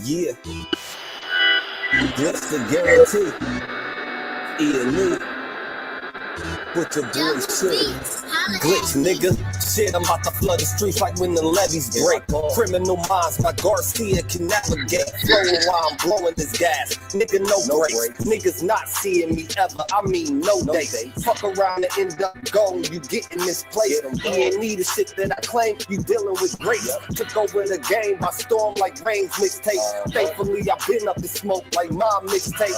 Yeah, that's the guarantee. E&E, put your boy shit. Glitch, nigga. Shit, I'm about to flood the streets like when the levees break. Criminal minds, my Garcia can navigate. Flowing while I'm blowing this gas. Nigga, no breaks. Niggas not seeing me ever. I mean, no dates. Fuck around and end up gone. You get in this place. E&E, the shit that I claim. You dealing with grace. Took over the game by storm like Rain's mixtape. Thankfully, I been up the smoke like my mixtape.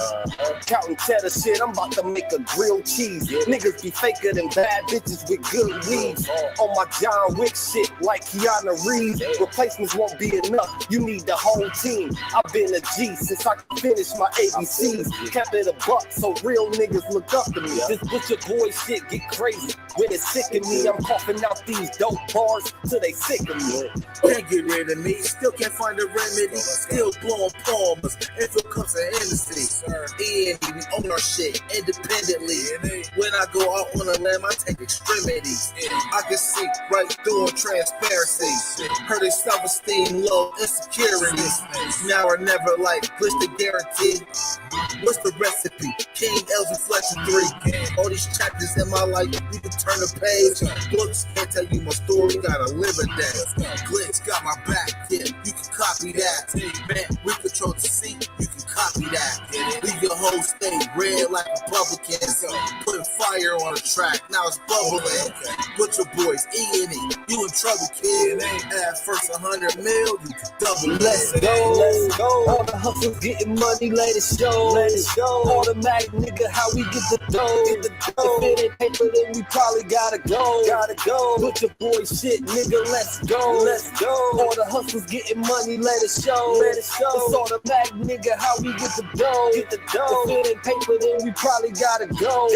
Counting cheddar shit, I'm about to make a grilled cheese. Niggas be faker than bad bitches with good weeds. On my John Wick shit like Keanu Reeves. Replacements won't be enough, you need the whole team. I've been a G since I finished my ABCs. Kept it a buck so real niggas look up to me. This butcher boy shit get crazy. When it's sick of me, I'm coughing out these dope bars till they sick of me. Can't get rid of me, still can't find a remedy. Still blowing palmers, if it comes to Hennessy. E&E, we own our shit independently. When I go out on a limb, I take extremities. I can see right through transparency. Heard his self-esteem low, insecurities. Now or never, like glitch the guarantee. What's the recipe? King L's Reflection 3. All these chapters in my life, you can turn the page. Books can't tell you my story, gotta live it down. Glitch got my back, yeah, you can copy that. Man, we control the seat, you can copy that. Leave your whole state red like Republicans. Putting fire on the track, now it's bubbling. Put your boys E&E, you in trouble, kid. At first 100 mil, you can double it. Let's go. All the hustles getting money, let it show. Automatic, nigga, how we get the dough. If it ain't paper, then we probably gotta go. Put your boy shit, nigga, let's go. All the hustles getting money, let it show. It's automatic, nigga, how we get the dough. If it ain't paper, then we probably gotta go.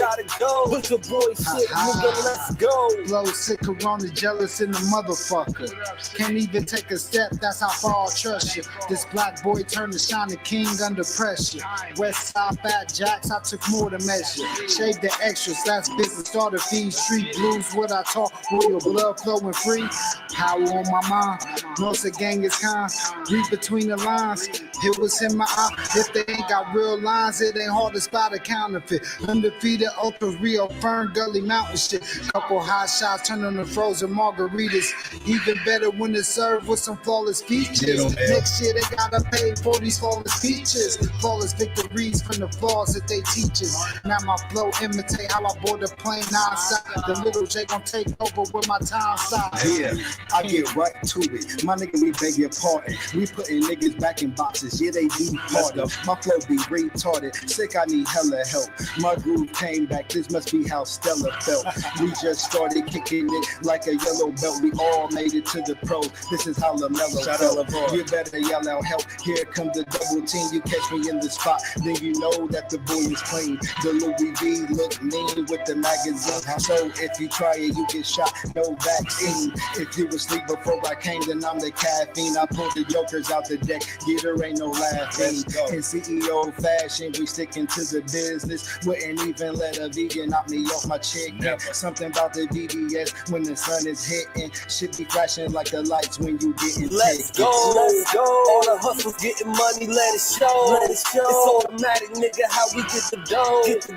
Put your boy shit, nigga, let's go. Flow sick, corona, jealous in the motherfucker. Can't even take a step, that's how far I trust you. This black boy turned to shining king under pressure. West side fat jacks, I took more to measure. Shave the extras, that's business. Started feed street blues, what I talk, royal blood flowing free. Power on my mind, knows the gang is kind. Read between the lines, it was in my eye. If they ain't got real lines, it ain't hard to spot a counterfeit. Undefeated, ultra real, Fern Gully Mountain shit. Couple hot shots, turn on the frozen margaritas. Even better when it's served with some flawless features. Next year they gotta pay for these flawless features. Flawless victories from the flaws that they teach us. Now my flow imitate how I board the plane outside. The little J gon' take over with my time side. Yeah, I get right to it. My nigga, we beg your pardon. We putting niggas back in boxes. Yeah, they be harder. My flow be retarded. Sick, I need hella help. My groove came back. This must be how Stella felt. We just started kicking it like a yellow belt. We all made it to the pros. This is how LaMelo felt. You better yell out help. Here comes the double team. You catch me in the spot, then you know that the boy is clean. The Louis V look mean with the magazine. So if you try it, you get shot. No vaccine. If you was asleep before I came, then I'm the caffeine. I pulled the jokers out the deck. Get her ain't no laughing. In CEO fashion, we sticking to the business. Wouldn't even let a vegan knock me off my chicken. Something about the BBS when the sun is hitting. Shit be flashing like the lights when you getting Let's go. All the hustles getting money, let it show. It's automatic, nigga, how we get the dough. If it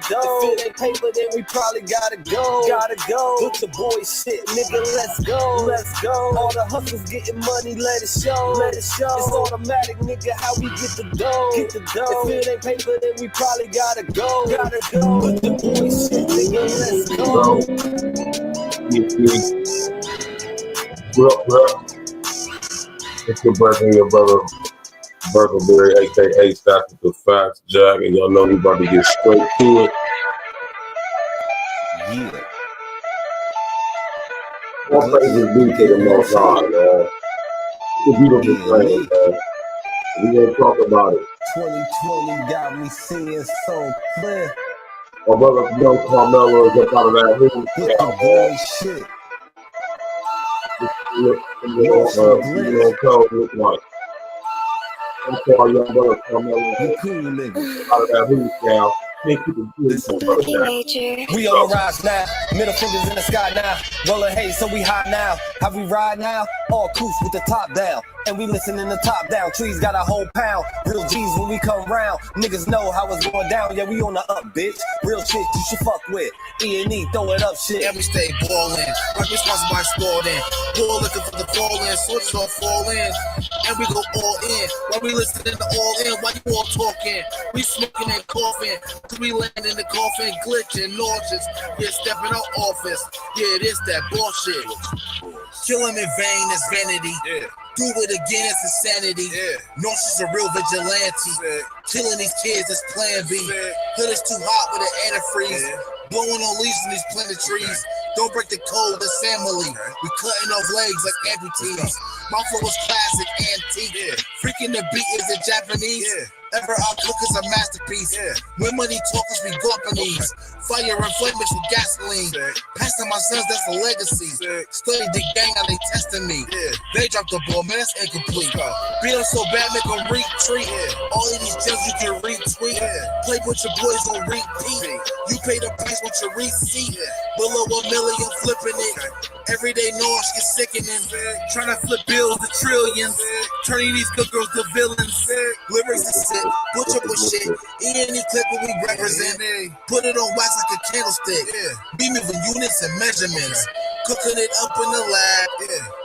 ain't paper, then we probably gotta go. Put your boy shit, nigga, let's go. All the hustles getting money, let it show. It's automatic, nigga, how we get the dough. If it ain't paper, then we probably gotta go. Put your boy shit, nigga, let's go. Well, it's your brother and your brother Burgleberry, aka Stacking the Facts, Jack, and y'all know we about to get straight to it. Yeah. All praises be to the Most High, man. It's a beautiful thing, man. We gonna talk about it. 2020 got me seeing so clear. My brother, KARMELO is up out of that hood. Put the boy shit. Look like. That's why y'all brother KARMELO You cool nigga. out of that hood now. We on the rise now, middle fingers in the sky now. Rolling haze, so we hot now. How we ride now? All coof with the top down. and we listening to top down. Trees got a whole pound. Real G's when we come round. Niggas know how it's going down. Yeah, we on the up, bitch. Real shit you should fuck with. E&E, throw it up shit. And we stay ballin', like we sponsored by Sporting. Ball looking for the fall in, soldiers all fall in. And we go all in, while we listening to all in, while you all talking. We smoking and coughing, till we land in the coffin, glitching, nauseous. Yeah, stepping out office. Yeah, it is that bullshit. Killing in vain is vanity. Yeah. Do it again, it's insanity. Yeah. Nauseous a real vigilante. Yeah. Killing these kids is plan B. Yeah. Hood is too hot with an antifreeze. Yeah. Blowing on leaves in these planted trees. Okay. Don't break the code, the family. Okay. We cutting off legs like amputees. My flow is classic, antique. Yeah. Freaking the beat is a Japanese. Yeah. Ever our cook is a masterpiece. Yeah. When money talkers, we Japanese. Fire and flame mixed with gasoline. Passing my sons, that's a legacy. Study the gang, now they testing me. Yeah. They dropped the ball, man, that's incomplete. Beat them so bad, make them retreat. Yeah. All of these gems you can retweet. Yeah. Play with your boys on repeat. You pay the price with your receipt. Yeah. Below $1 million, flipping it. Okay. Everyday noise gets sickening. Trying to flip bills to trillions. Turning these good girls to villains. Lyrics is sick. Butcher shit. E&E clip what we represent. Put it on wax like a candlestick. Be moving units and measurements. Cooking it up in the lab.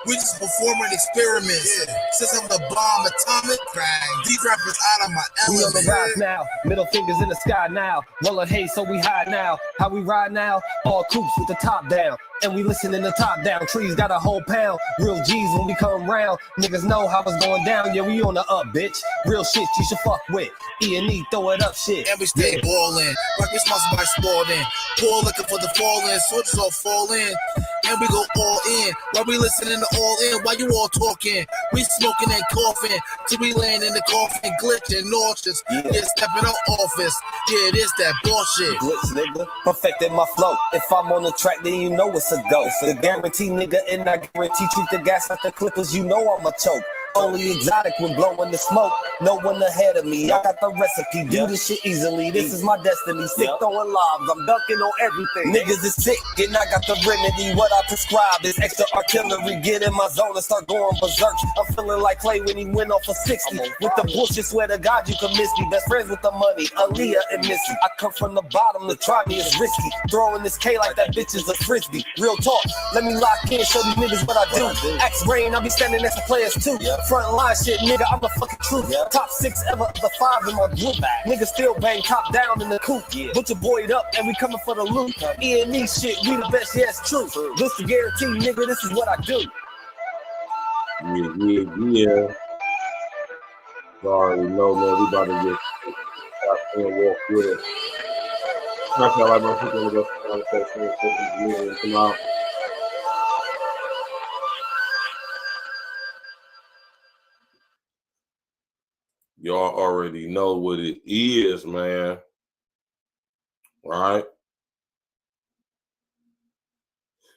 We just performing experiments. Since I'm the bomb, atomic bang. These rappers out of my element. We on the rise element. now. Middle fingers in the sky now. Rolling hay, so we high now. How we ride now? All coops with the top down. And we listening to top down. Trees got a whole pound. Real G's when we come round. Niggas know how it's going down. Yeah, we on the up, bitch. Real shit you should fuck with. E&E, throw it up shit. And we stay ballin', like we sponsored by Sporting. Poor looking for the fall in, soldiers all fall in. And we go all in, while we listening to all in, while you all talking. We smoking and coughing, till we land in the coffin, glitching, nauseous. Yeah, stepping out office. Yeah, it is that bullshit. Glitch, nigga. Perfected my flow. If I'm on the track, then you know it's a go. The guarantee, nigga, and I guarantee treat the gas like the clippers, you know I'm a choke. Only exotic when blowing the smoke. No one ahead of me. I got the recipe. Do this shit easily. This is my destiny. Sick throwing lobs. I'm dunking on everything. Niggas is sick, and I got the remedy. What I prescribe is extra artillery. Get in my zone and start going berserk. I'm feeling like Clay when he went off for 60. With the bullshit, swear to God you can miss me. Best friends with the money, Aaliyah and Missy. I come from the bottom. To try me is risky. Throwing this K like that bitch is a frisbee. Real talk. Let me lock in. Show these niggas what I do. Axe Rain, I be standing next to players too. Front line shit, nigga, I'm the fucking truth. Top 6 ever, the 5 in my group. Niggas still bang top down in the coop. Put your boy up and we coming for the loot. E&E shit, we the best, yeah, it's true. This the guarantee, nigga, this is what I do. Yeah. You already know, man, we about to get top 10 walk with it. I feel like my people are going to come out. Y'all already know what it is, man. Right?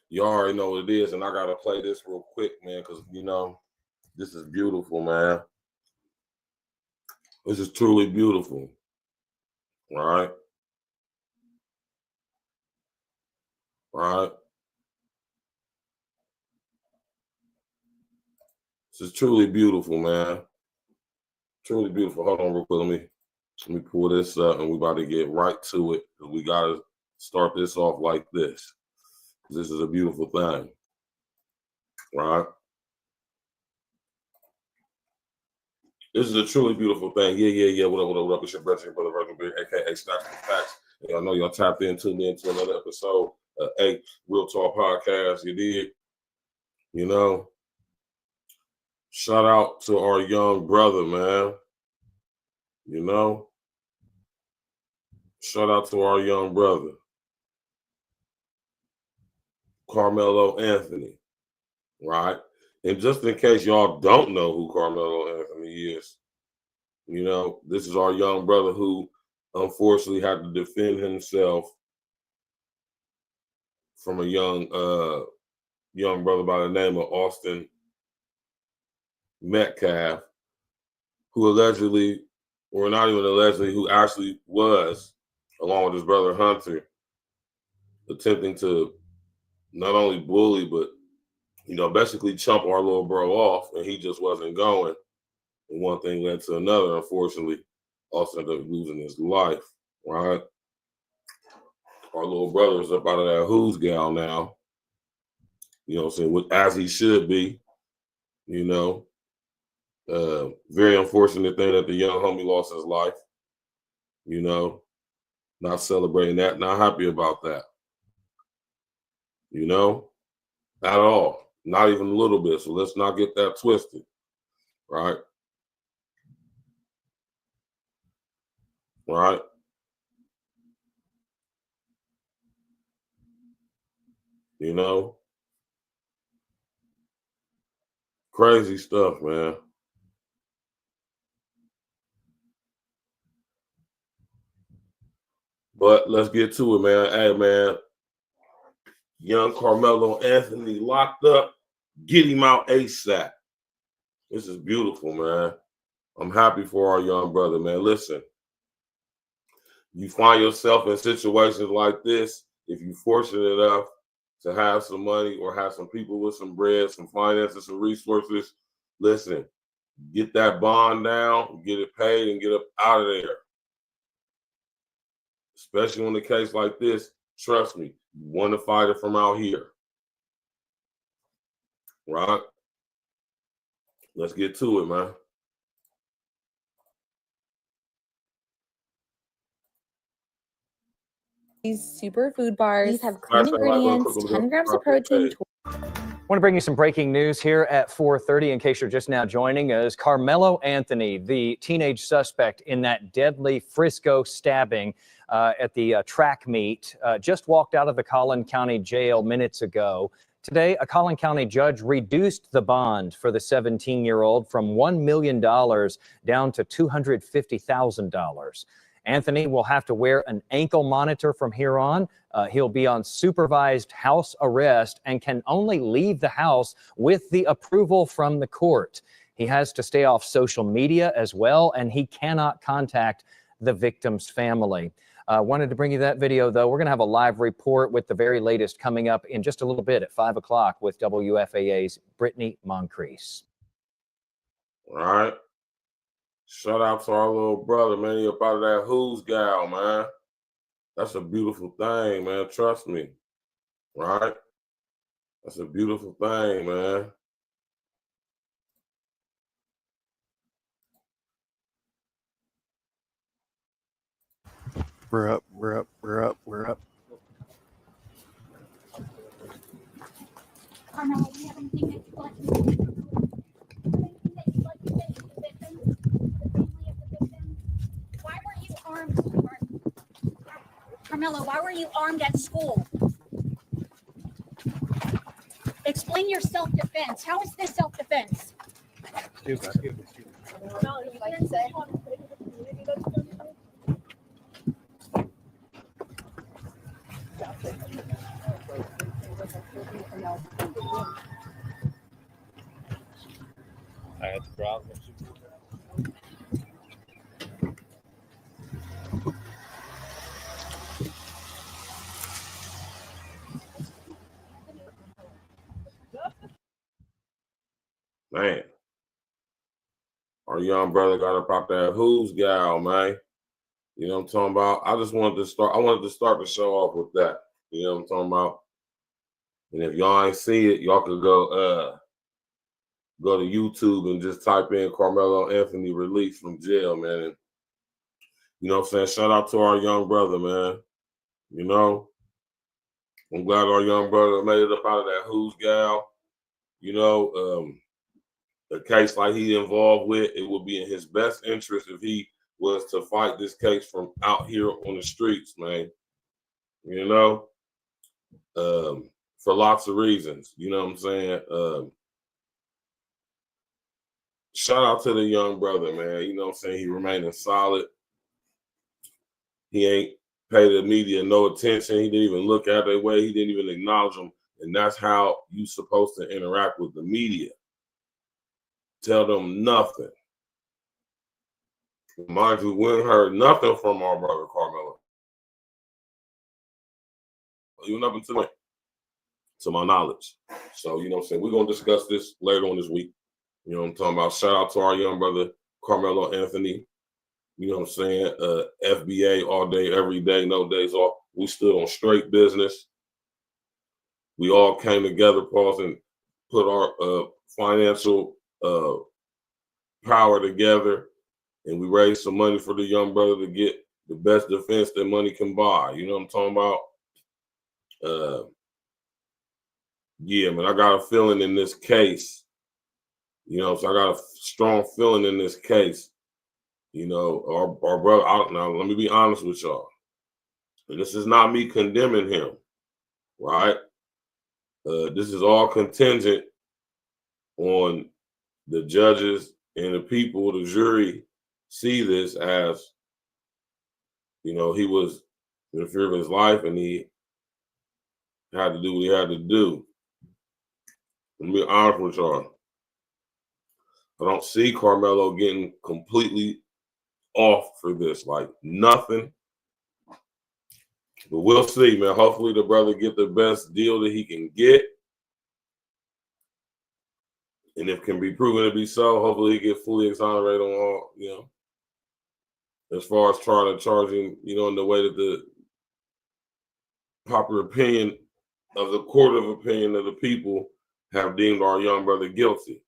Y'all already know what it is, and I gotta play this real quick, man, because you know, this is beautiful, man. This is truly beautiful. Right? Right? This is truly beautiful, man. Truly beautiful. Hold on real quick. Let me pull this up and we about to get right to it. We gotta start this off like this. This is a beautiful thing. Right? This is a truly beautiful thing. Yeah. What up? It's your brother, BREDREN, aka Stacks and Facts. Y'all know y'all tapped in, tuned in to another episode of Real Talk Podcast. You did. You know. Shout out to our young brother, man. You know, shout out to our young brother, KARMELO Anthony, right? And just in case y'all don't know who KARMELO Anthony is, you know, this is our young brother who unfortunately had to defend himself from a young brother by the name of Austin METCALF, who allegedly, or not even allegedly, who actually was, along with his brother Hunter, attempting to not only bully, but you know, basically chump our little bro off, and he just wasn't going. And one thing led to another. Unfortunately, also ended up losing his life. Right. Our little brother's up out of that who's gal now. You know what I'm saying? As he should be. You know. Very unfortunate thing that the young homie lost his life. You know. Not celebrating that. Not happy about that. You know. At all. Not even a little bit. So let's not get that twisted. Right. Right. You know. Crazy stuff, man. But let's get to it, man. Hey, man. Young Carmelo Anthony locked up. Get him out ASAP. This is beautiful, man. I'm happy for our young brother, man. Listen, you find yourself in situations like this, if you're fortunate enough to have some money or have some people with some bread, some finances, some resources, listen, get that bond down, get it paid, and get up out of there. Especially in a case like this, trust me, you want to fight it from out here. Right? Let's get to it, man. These superfood bars. These have clean ingredients, 10 grams of protein. I want to bring you some breaking news here at 4:30 in case you're just now joining us. Carmelo Anthony, the teenage suspect in that deadly Frisco stabbing at the track meet, just walked out of the Collin County Jail minutes ago. Today, a Collin County judge reduced the bond for the 17-year-old from $1 million down to $250,000. Anthony will have to wear an ankle monitor from here on. He'll be on supervised house arrest and can only leave the house with the approval from the court. He has to stay off social media as well, and he cannot contact the victim's family. Wanted to bring you that video, though. We're going to have a live report with the very latest coming up in just a little bit at 5 o'clock with WFAA's Brittany Moncrief. All right. Shout out to our little brother, man. He up out of that who's gal, man. That's a beautiful thing, man. Trust me. Right? That's a beautiful thing, man. We're up, we're up, we're up, we're up. Carmelo, do you have anything that you'd like to say? Why were you armed? Carmelo, why were you armed at school? Explain your self-defense. How is this self-defense? No, you like to say. I had to grab Man. Our young brother got up out that who's gal, man. You know what I'm talking about? I wanted to start the show off with that. You know what I'm talking about? And if y'all ain't see it, y'all could go to YouTube and just type in Carmelo Anthony released from jail, man. And, you know what I'm saying? Shout out to our young brother, man. You know? I'm glad our young brother made it up out of that who's gal. You know, a case like he involved with, it would be in his best interest if he was to fight this case from out here on the streets, man. You know? For lots of reasons. You know what I'm saying? Shout out to the young brother, man. You know what I'm saying? He remaining solid. He ain't paid the media no attention. He didn't even look at their way. He didn't even acknowledge them. And that's how you supposed to interact with the media. Tell them nothing. Mind you, we ain't heard nothing from our brother Carmelo. Even up until to my knowledge. So, you know what I'm saying? We're going to discuss this later on this week. You know what I'm talking about? Shout out to our young brother, Carmelo Anthony. You know what I'm saying? FBA all day, every day, no days off. We stood on straight business. We all came together, pause, and put our financial power together, and we raised some money for the young brother to get the best defense that money can buy. You know what I'm talking about? Yeah, man, I got a feeling in this case, you know, so I got a strong feeling in this case. You know, our brother, now let me be honest with y'all. And this is not me condemning him, right? This is all contingent on the judges and the people, the jury, see this as, you know, he was in fear of his life and he had to do what he had to do. Let me be honest with y'all. I don't see Carmelo getting completely off for this, like nothing. But we'll see, man. Hopefully the brother get the best deal that he can get. And if can be proven to be so, hopefully he get fully exonerated on all, you know, as far as trying to charge him, you know, in the way that the popular opinion of the court of opinion of the people have deemed our young brother guilty,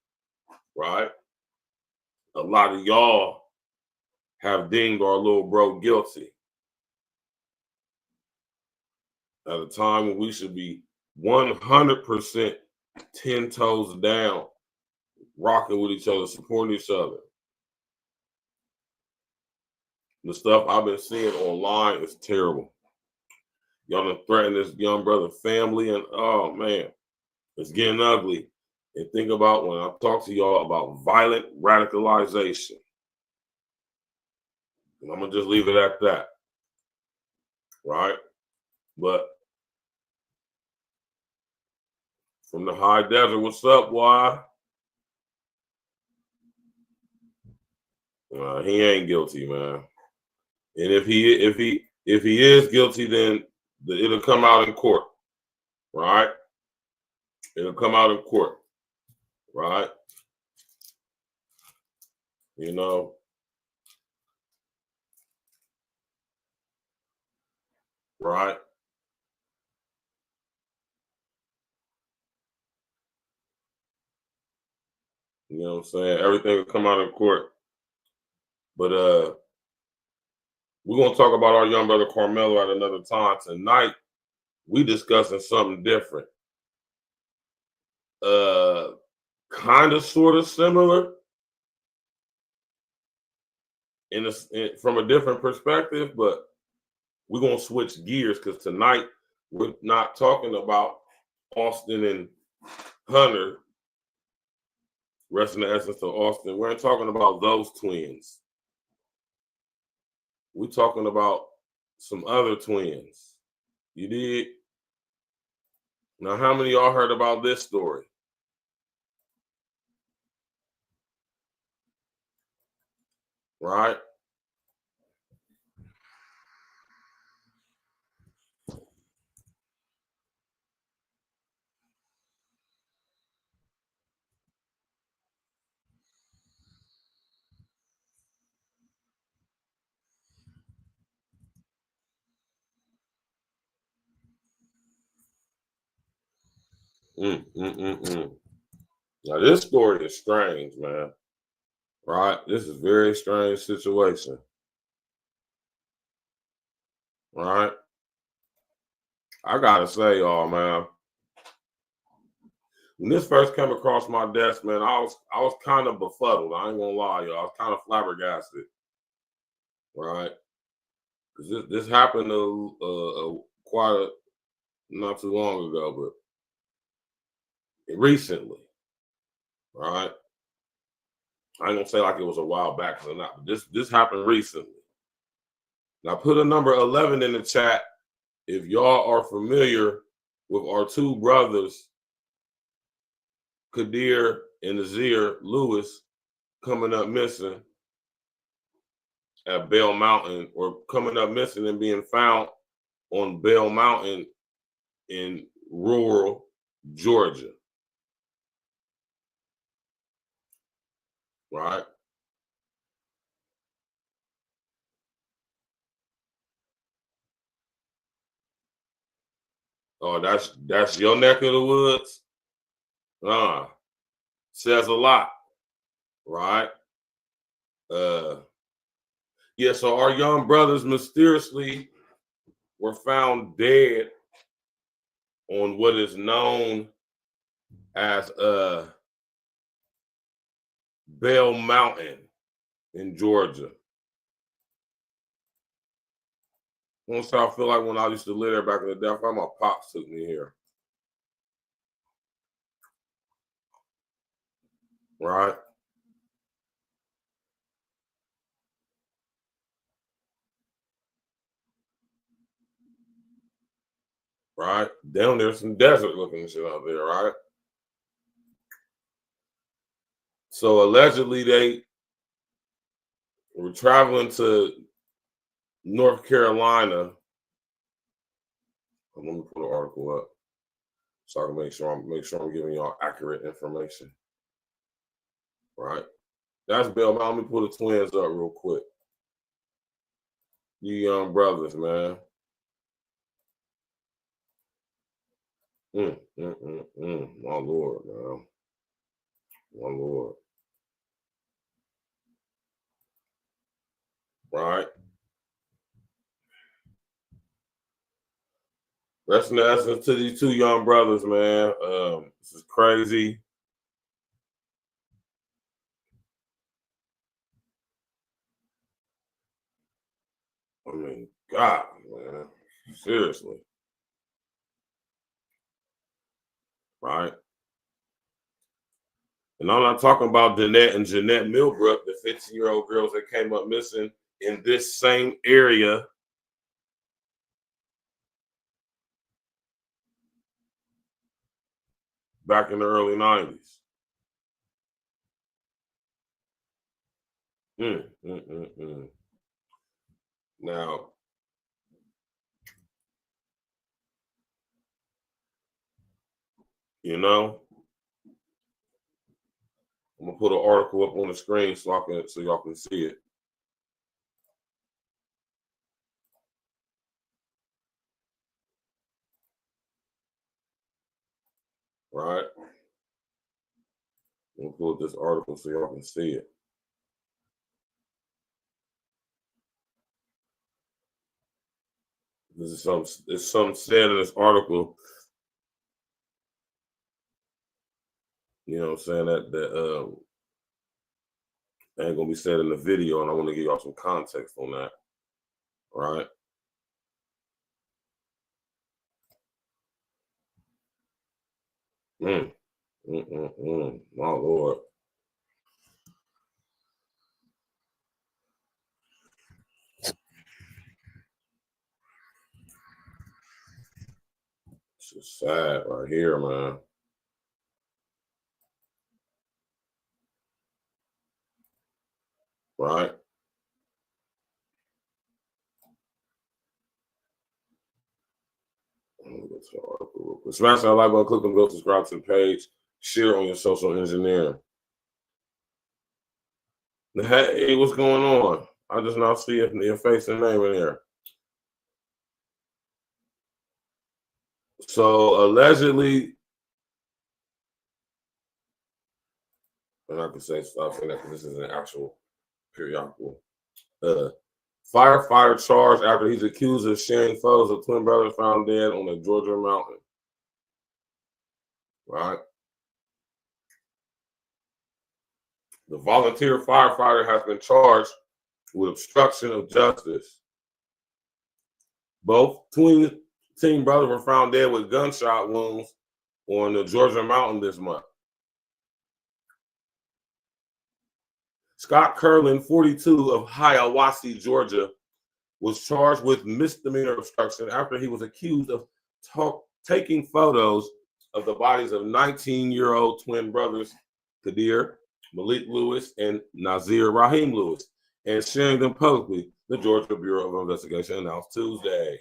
right? A lot of y'all have deemed our little bro guilty at a time when we should be 100% 10 toes down, rocking with each other, supporting each other. The stuff I've been seeing online is terrible. Y'all done threaten this young brother family, and oh man, it's getting ugly. And think about when I talk to y'all about violent radicalization. And I'm gonna just leave it at that, right? But from the high desert, what's up, boy? He ain't guilty, man. And if he is guilty, then it'll come out in court, right? It'll come out in court, right? You know, right? You know what I'm saying? Everything will come out in court. But we're gonna talk about our young brother Carmelo at another time. Tonight, we discussing something different. Kind of sort of similar from a different perspective, but we're gonna switch gears because tonight we're not talking about Austin and Hunter. Rest in the essence of Austin. We're not talking about those twins. We're talking about some other twins. You did? Now, how many of y'all heard about this story? Right? Now, this story is strange, man. Right? This is a very strange situation. Right? I gotta say, y'all, man, when this first came across my desk, man, I was kind of befuddled. I ain't gonna lie, y'all. I was kind of flabbergasted. Right? Because this happened not too long ago, but recently. Right? I ain't gonna say like it was a while back or not, but this happened recently. Now put a number 11 in the chat if y'all are familiar with our two brothers, KAADIR and NAAZIR Lewis, coming up missing at Bell Mountain, or coming up missing and being found on Bell Mountain in rural Georgia. right? Oh, that's your neck of the woods? Says a lot, right? Yeah, so our young brothers mysteriously were found dead on what is known as Bell Mountain in Georgia. Once I feel like when I used to live there back in the day, I thought my pops took me here. Right? Right? Down there's some desert looking shit out there, right? So allegedly they were traveling to North Carolina. Let me put an article up so I can make sure I'm giving y'all accurate information. Right? That's Bell Mountain. Let me pull the twins up real quick. You young brothers, man. My Lord, man. My Lord. Right? Rest in essence to these two young brothers, man. This is crazy. I mean, God, man. Seriously. Right? And I'm not talking about Danette and Jeanette Milbrook, the 15-year-old girls that came up missing in this same area back in the early 90s. Now, you know, I'm gonna put an article up on the screen so y'all can see it. Right? I'm gonna pull up this article so y'all can see it. This is something said in this article. You know what I'm saying? That ain't gonna be said in the video, and I want to give y'all some context on that. Right? My Lord. It's just sad right here, man. Right? Let me go to the article real quick. Smash that like button, click and go subscribe to the page, share on your social engineering. Hey, what's going on? I just now see your face and name in there. So allegedly, and I can say stuff in that because this is an actual periodical. Firefighter charged after he's accused of sharing photos of twin brothers found dead on a Georgia mountain. Right? The volunteer firefighter has been charged with obstruction of justice. Both twin brothers were found dead with gunshot wounds on the Georgia mountain this month. Scott Curlin, 42, of Hiawassee, Georgia, was charged with misdemeanor obstruction after he was accused of taking photos of the bodies of 19-year-old twin brothers, KAADIR, Malik Lewis, and NAAZIR Raheem Lewis, and sharing them publicly, the Georgia Bureau of Investigation announced Tuesday.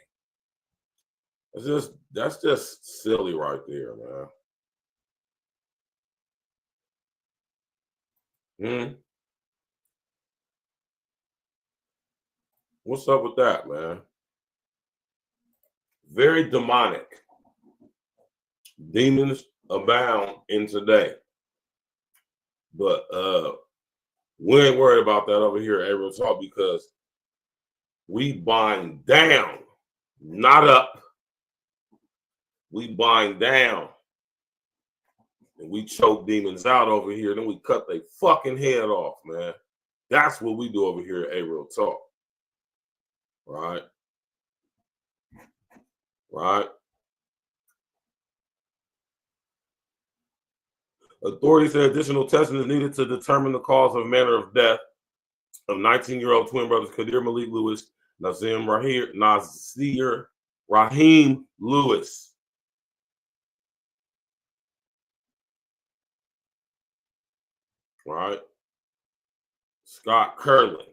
That's just silly right there, man. What's up with that, man? Very demonic. Demons abound in today. But we ain't worried about that over here at Real Talk because we bind down, not up. We bind down. And we choke demons out over here. Then we cut their fucking head off, man. That's what we do over here at Real Talk. Right? Right? Authorities say additional testing is needed to determine the cause of manner of death of 19-year-old twin brothers KADIR Malik Lewis, NAAZIR Raheem Lewis. Right? Scott Curlin.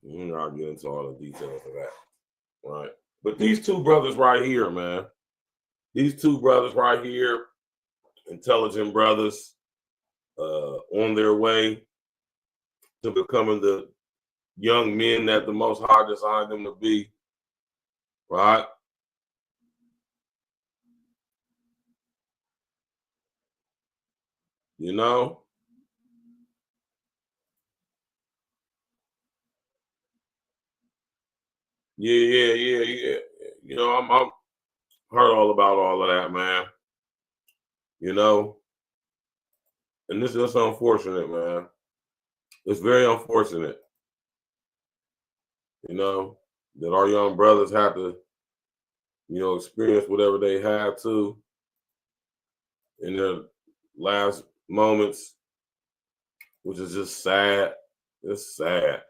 We're not getting into all the details of that. Right? But these two brothers right here, man. These two brothers right here, intelligent brothers, on their way to becoming the young men that the Most High designed them to be. Right? You know? Yeah. You know, I'm heard all about all of that, man. You know? And this is unfortunate, man. It's very unfortunate, you know, that our young brothers have to, you know, experience whatever they had to in their last moments, which is just sad. It's sad.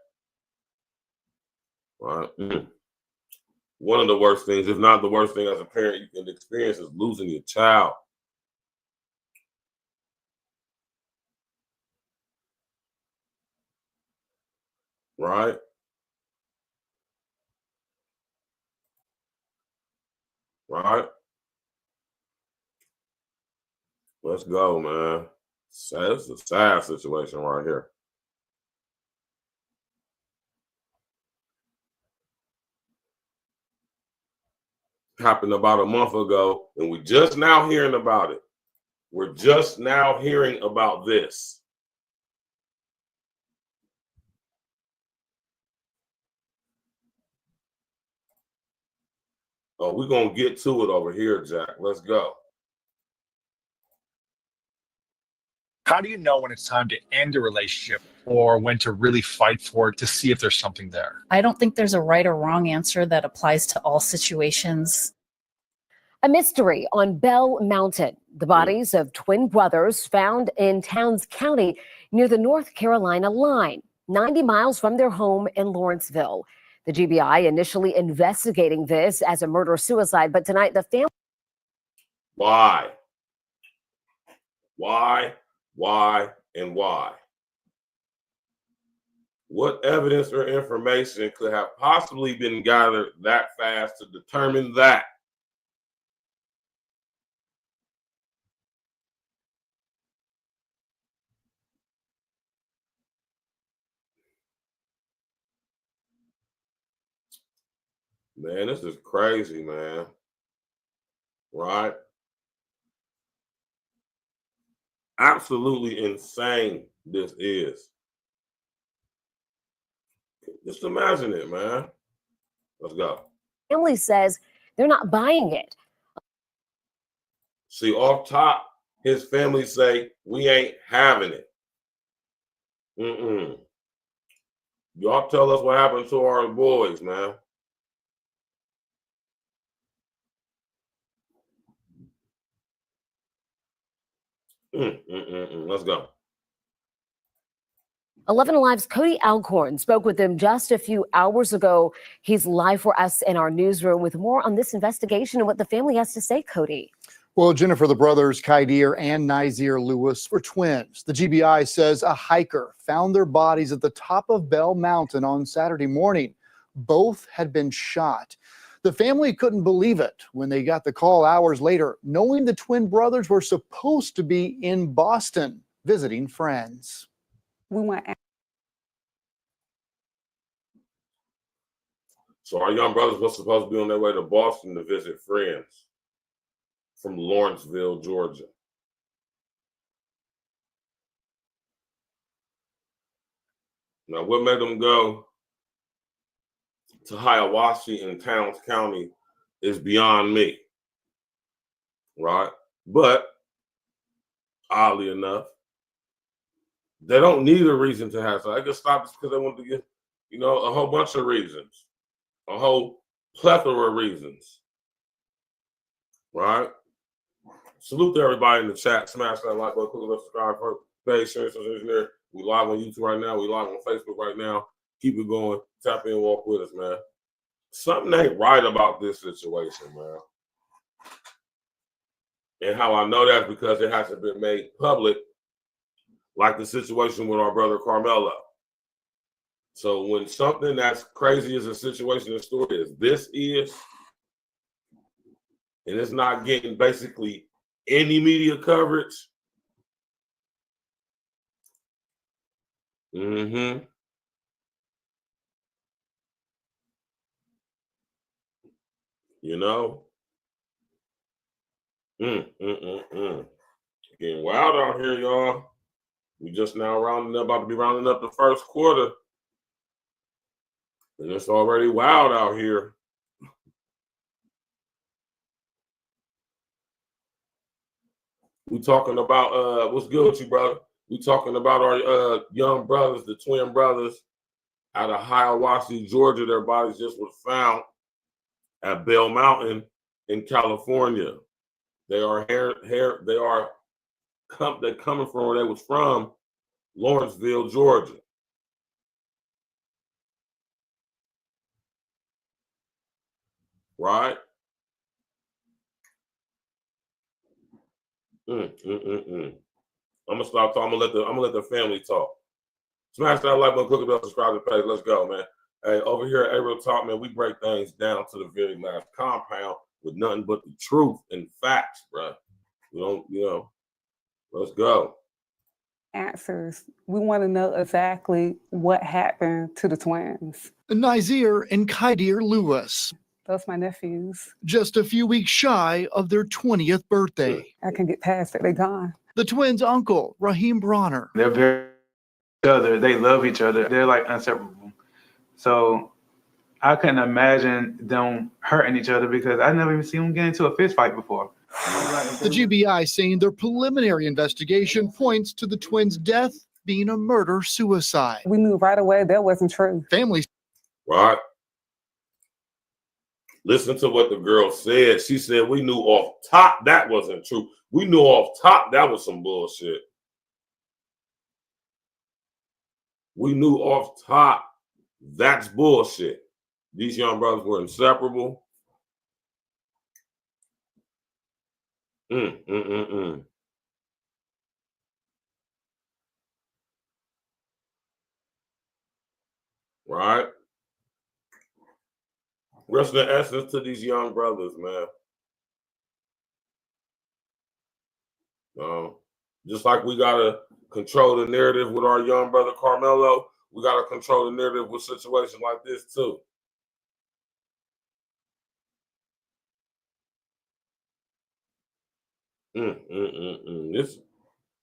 Right? One of the worst things, if not the worst thing as a parent you can experience, is losing your child. Right? Right? Let's go, man. It's a sad situation right here. Happened about a month ago, and we're just now hearing about it. We're just now hearing about this. Oh, we're going to get to it over here, Jack. Let's go. How do you know when it's time to end a relationship or when to really fight for it to see if there's something there? I don't think there's a right or wrong answer that applies to all situations. A mystery on Bell Mountain. The bodies of twin brothers found in Towns County near the North Carolina line, 90 miles from their home in Lawrenceville. The GBI initially investigating this as a murder-suicide, but tonight the family... Why? And why? What evidence or information could have possibly been gathered that fast to determine that? Man, this is crazy, man. Right? Absolutely insane this is. Just imagine it, man. Let's go. Family says they're not buying it. See, off top, his family say, we ain't having it. Y'all tell us what happened to our boys, man. Let's go. 11 Alive's Cody Alcorn spoke with them just a few hours ago. He's live for us in our newsroom with more on this investigation and what the family has to say, Cody. Well, Jennifer, the brothers KADIR and NAAZIR Lewis were twins. The GBI says a hiker found their bodies at the top of Bell Mountain on Saturday morning. Both had been shot. The family couldn't believe it when they got the call hours later, knowing the twin brothers were supposed to be in Boston visiting friends. We want. So our young brothers were supposed to be on their way to Boston to visit friends from Lawrenceville, Georgia. Now, what made them go to Hiawassee in Towns County is beyond me, right? But oddly enough, they don't need a reason to have. So I just stopped because they want to get, you know, a whole bunch of reasons, a whole plethora of reasons, right? Salute to everybody in the chat. Smash that like button, click on the subscribe page, share there. We live on YouTube right now. We live on Facebook right now. Keep it going. Tap in, walk with us, man. Something ain't right about this situation, man. And how I know that is because it hasn't been made public, like the situation with our brother KARMELO. So when something that's crazy as a situation and story as this is, and it's not getting basically any media coverage, you know, getting wild out here, y'all. We just now about to be rounding up the first quarter, and it's already wild out here. We talking about what's good with you, brother? We talking about our young brothers, the twin brothers out of Hiawassee, Georgia. Their bodies just was found at Bell Mountain in California. They are they're coming from where they was from, Lawrenceville, Georgia. Right? I'm gonna stop talking. I'm gonna let the family talk. Smash that like button, click the bell, subscribe to the page. Let's go, man. Hey, over here at A-Real Talk, man, we break things down to the very last compound with nothing but the truth and facts, bro. You know, let's go. Answers. We want to know exactly what happened to the twins. NAAZIR and KAADIR Lewis. Those my nephews. Just a few weeks shy of their 20th birthday. I can get past it. They're gone. The twins' uncle, Raheem Bronner. They're very each other. They love each other. They're like inseparable. So I couldn't imagine them hurting each other because I never even seen them get into a fist fight before. The GBI saying their preliminary investigation points to the twins' death being a murder-suicide. We knew right away that wasn't true. Families. Right. Listen to what the girl said. She said, we knew off top that wasn't true. We knew off top that was some bullshit. We knew off top that's bullshit. These young brothers were inseparable. Right? Rest in essence to these young brothers, man. Just like we gotta control the narrative with our young brother KARMELO, we gotta control the narrative with situations like this too.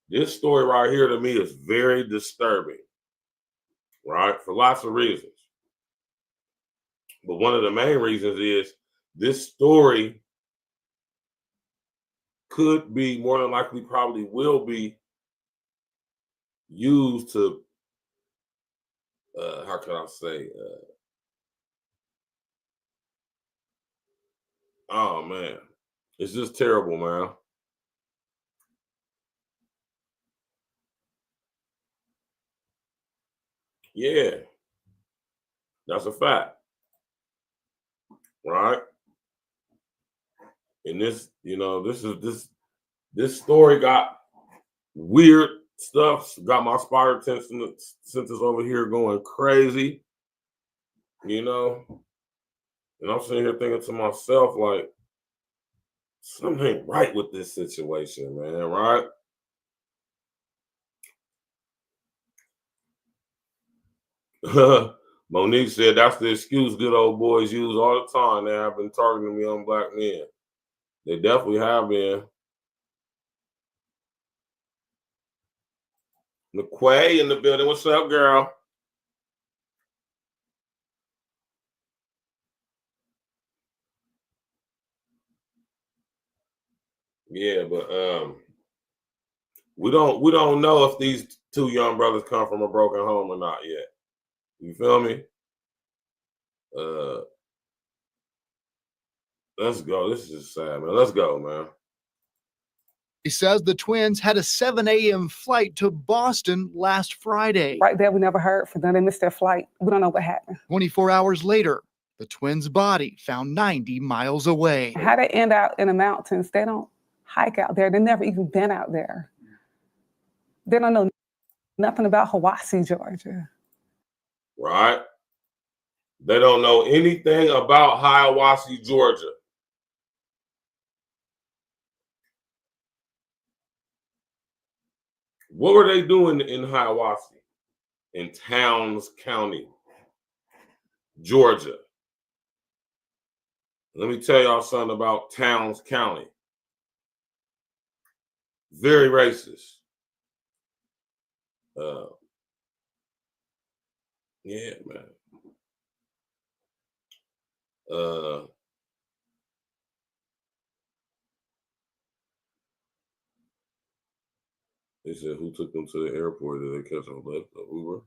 This story right here to me is very disturbing, right? For lots of reasons. But one of the main reasons is this story could be, more than likely probably will be, used to, how can I say, oh man, it's just terrible, man. Yeah, that's a fact. Right? And this, you know, this story got weird stuff, got my spider senses over here going crazy, you know. And I'm sitting here thinking to myself, like, something ain't right with this situation, man, right? Monique said that's the excuse good old boys use all the time. They have been targeting young black men. They definitely have been. McQuay in the building. What's up, girl? Yeah, but we don't know if these two young brothers come from a broken home or not yet. You feel me? Let's go. This is sad, man. Let's go, man. He says the twins had a 7 a.m. flight to Boston last Friday. Right there, we never heard from them. They missed their flight. We don't know what happened. 24 hours later, the twins' body found 90 miles away. How they end out in the mountains, they don't hike out there. They've never even been out there. They don't know nothing about Hiwassee, Georgia. Right? They don't know anything about Hiwassee, Georgia. What were they doing in Hiwassee? In Towns County, Georgia. Let me tell y'all something about Towns County. Very racist. Yeah, man. They said, who took them to the airport? Did they catch a lift or Uber?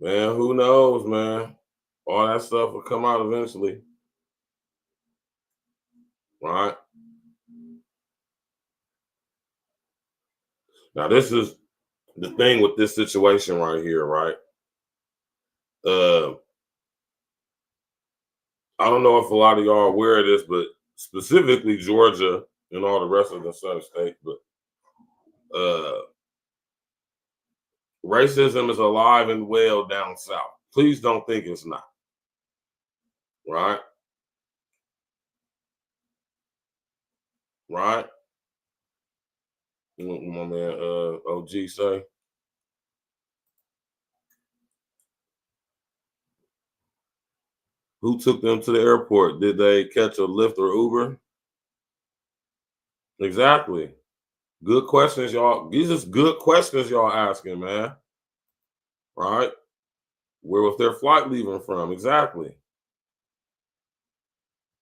Man, who knows, man? All that stuff will come out eventually. Right? Now, this is the thing with this situation right here, right? I don't know if a lot of y'all are aware of this, but specifically Georgia and all the rest of the southern states, but racism is alive and well down south. Please don't think it's not. Right? Right? What my man OG say? Who took them to the airport? Did they catch a Lyft or Uber? Exactly. Good questions, y'all. These are good questions y'all asking, man. Right? Where was their flight leaving from? Exactly.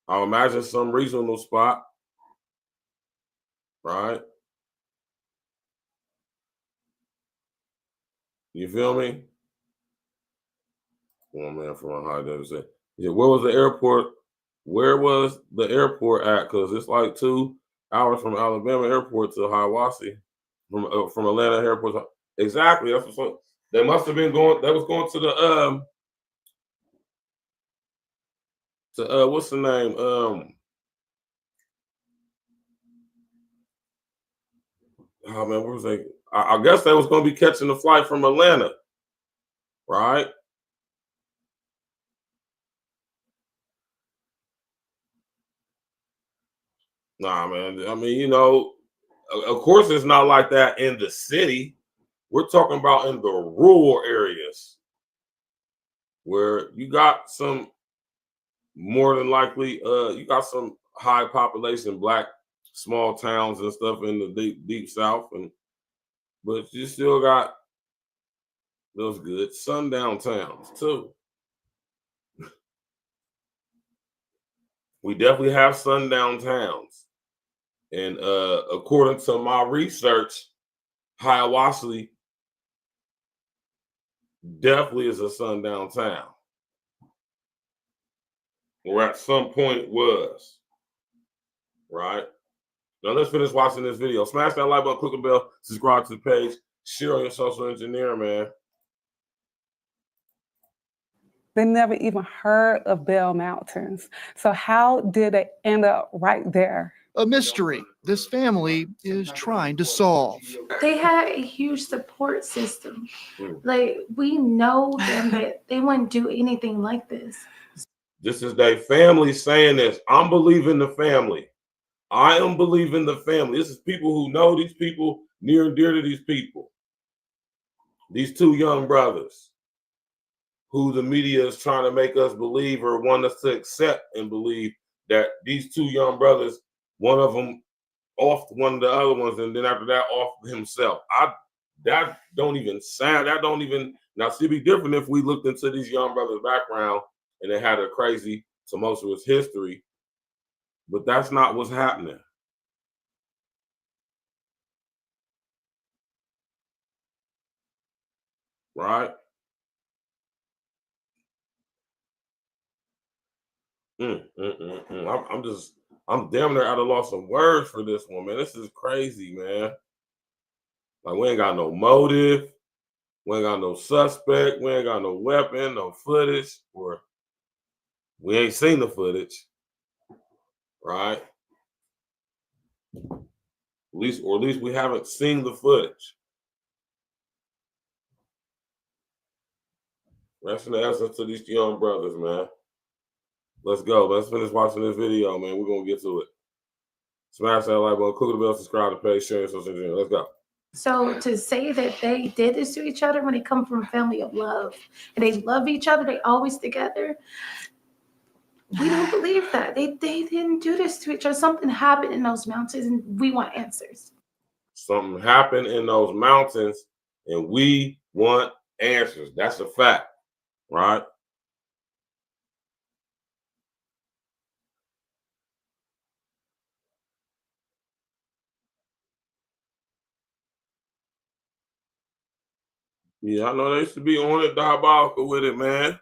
I'll imagine some reasonable spot. Right? You feel me? One man from a high level said, yeah, where was the airport? Where was the airport at? Because it's like 2 hours from Alabama airport to Hiwassee, from Atlanta airport. Exactly. That's what they must have been going. They was going to the what's the name? Oh man, where was they? I guess they was going to be catching the flight from Atlanta, right? Nah, man. I mean, you know, of course, it's not like that in the city. We're talking about in the rural areas where you got some, more than likely, you got some high population black small towns and stuff in the deep south, but you still got those good sundown towns too. We definitely have sundown towns, and according to my research, Hiwassee definitely is a sundown town, or at some point was. Right? Now let's finish watching this video. Smash that like button, click the bell, subscribe to the page, share on your social engineer, man. They never even heard of Bell Mountains. So how did they end up right there? A mystery this family is trying to solve. They had a huge support system. Like, we know them, but they wouldn't do anything like this. This is their family saying this. I'm believing the family. I am believing the family. This is people who know these people, near and dear to these people. These two young brothers. who the media is trying to make us believe or want us to accept and believe that these two young brothers, one of them off one of the other ones, and then after that off himself. That don't even sound, that don't even, now see, it'd be different if we looked into these young brothers' background and they had a crazy, tumultuous history, but that's not what's happening. Right? I'm damn near at a loss of words for this one, man. This is crazy, man. Like, we ain't got no motive. We ain't got no suspect. We ain't got no weapon, no footage, or we ain't seen the footage, right? At least we haven't seen the footage. That's the answer to these young brothers, man. Let's go. Let's finish watching this video, man. We're gonna get to it. Smash that like button, click the bell, subscribe to the page, share, social media. Let's go. So to say that they did this to each other when they come from a family of love and they love each other, they always together, we don't believe that. They didn't do this to each other. Something happened in those mountains and we want answers. Something happened in those mountains and we want answers. That's a fact, right? Yeah, I know they used to be on it, diabolical with it, man.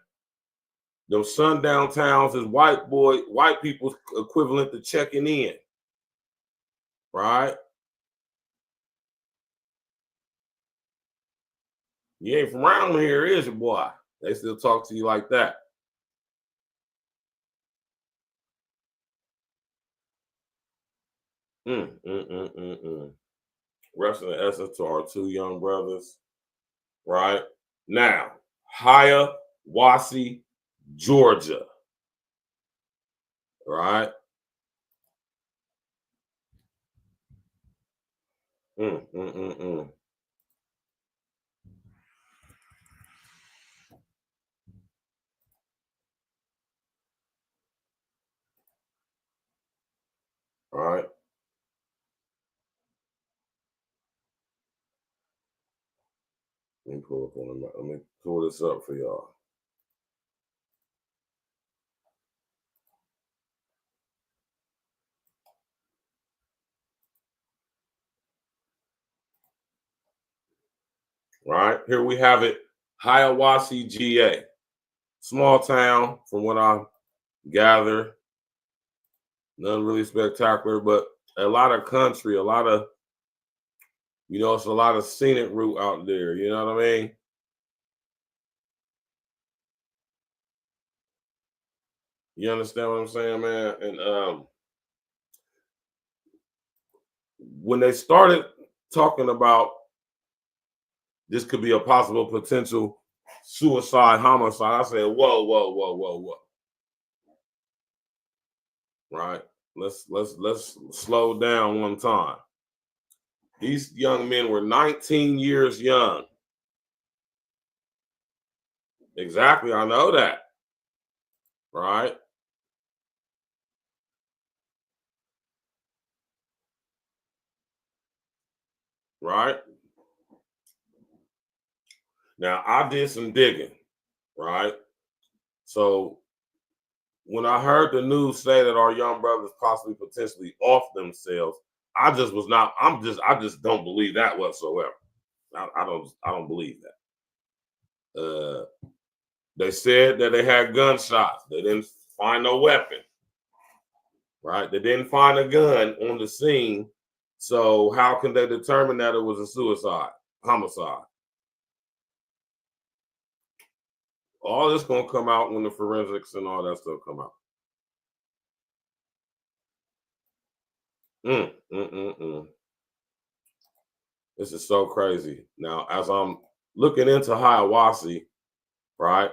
Them sundown towns is white people's equivalent to checking in, right? You ain't from around here, is your boy? They still talk to you like that. Rest in the essence to our two young brothers, right? Now, Hiawassee, Georgia, right? All right. Let me pull this up for y'all. Right, here we have it, Hiawassee, GA. Small town, from what I gather. Nothing really spectacular, but a lot of country, a lot of, it's a lot of scenic route out there. You know what I mean? You understand what I'm saying, man? And when they started talking about this could be a possible potential suicide, homicide, I said, whoa. Right? Let's slow down one time. These young men were 19 years young. Exactly, I know that. Right? Right? Now, I did some digging, right? So when I heard the news say that our young brothers possibly potentially off themselves, I just don't believe that whatsoever. I don't believe that. They said that they had gunshots. They didn't find no weapon, right? They didn't find a gun on the scene. So how can they determine that it was a homicide? All this gonna come out when the forensics and all that stuff come out. This is so crazy. Now, as I'm looking into Hiawassee, right,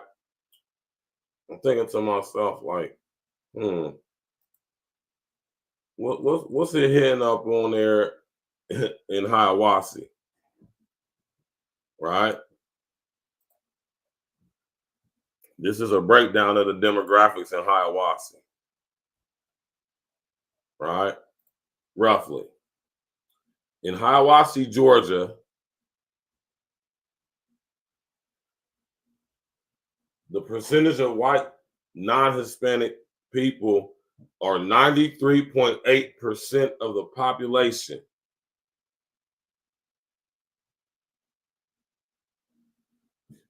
I'm thinking to myself, like, what's it hitting up on there in Hiawassee, right? This is a breakdown of the demographics in Hiawassee, right? Roughly. In Hiawassee, Georgia, the percentage of white non-Hispanic people are 93.8% of the population.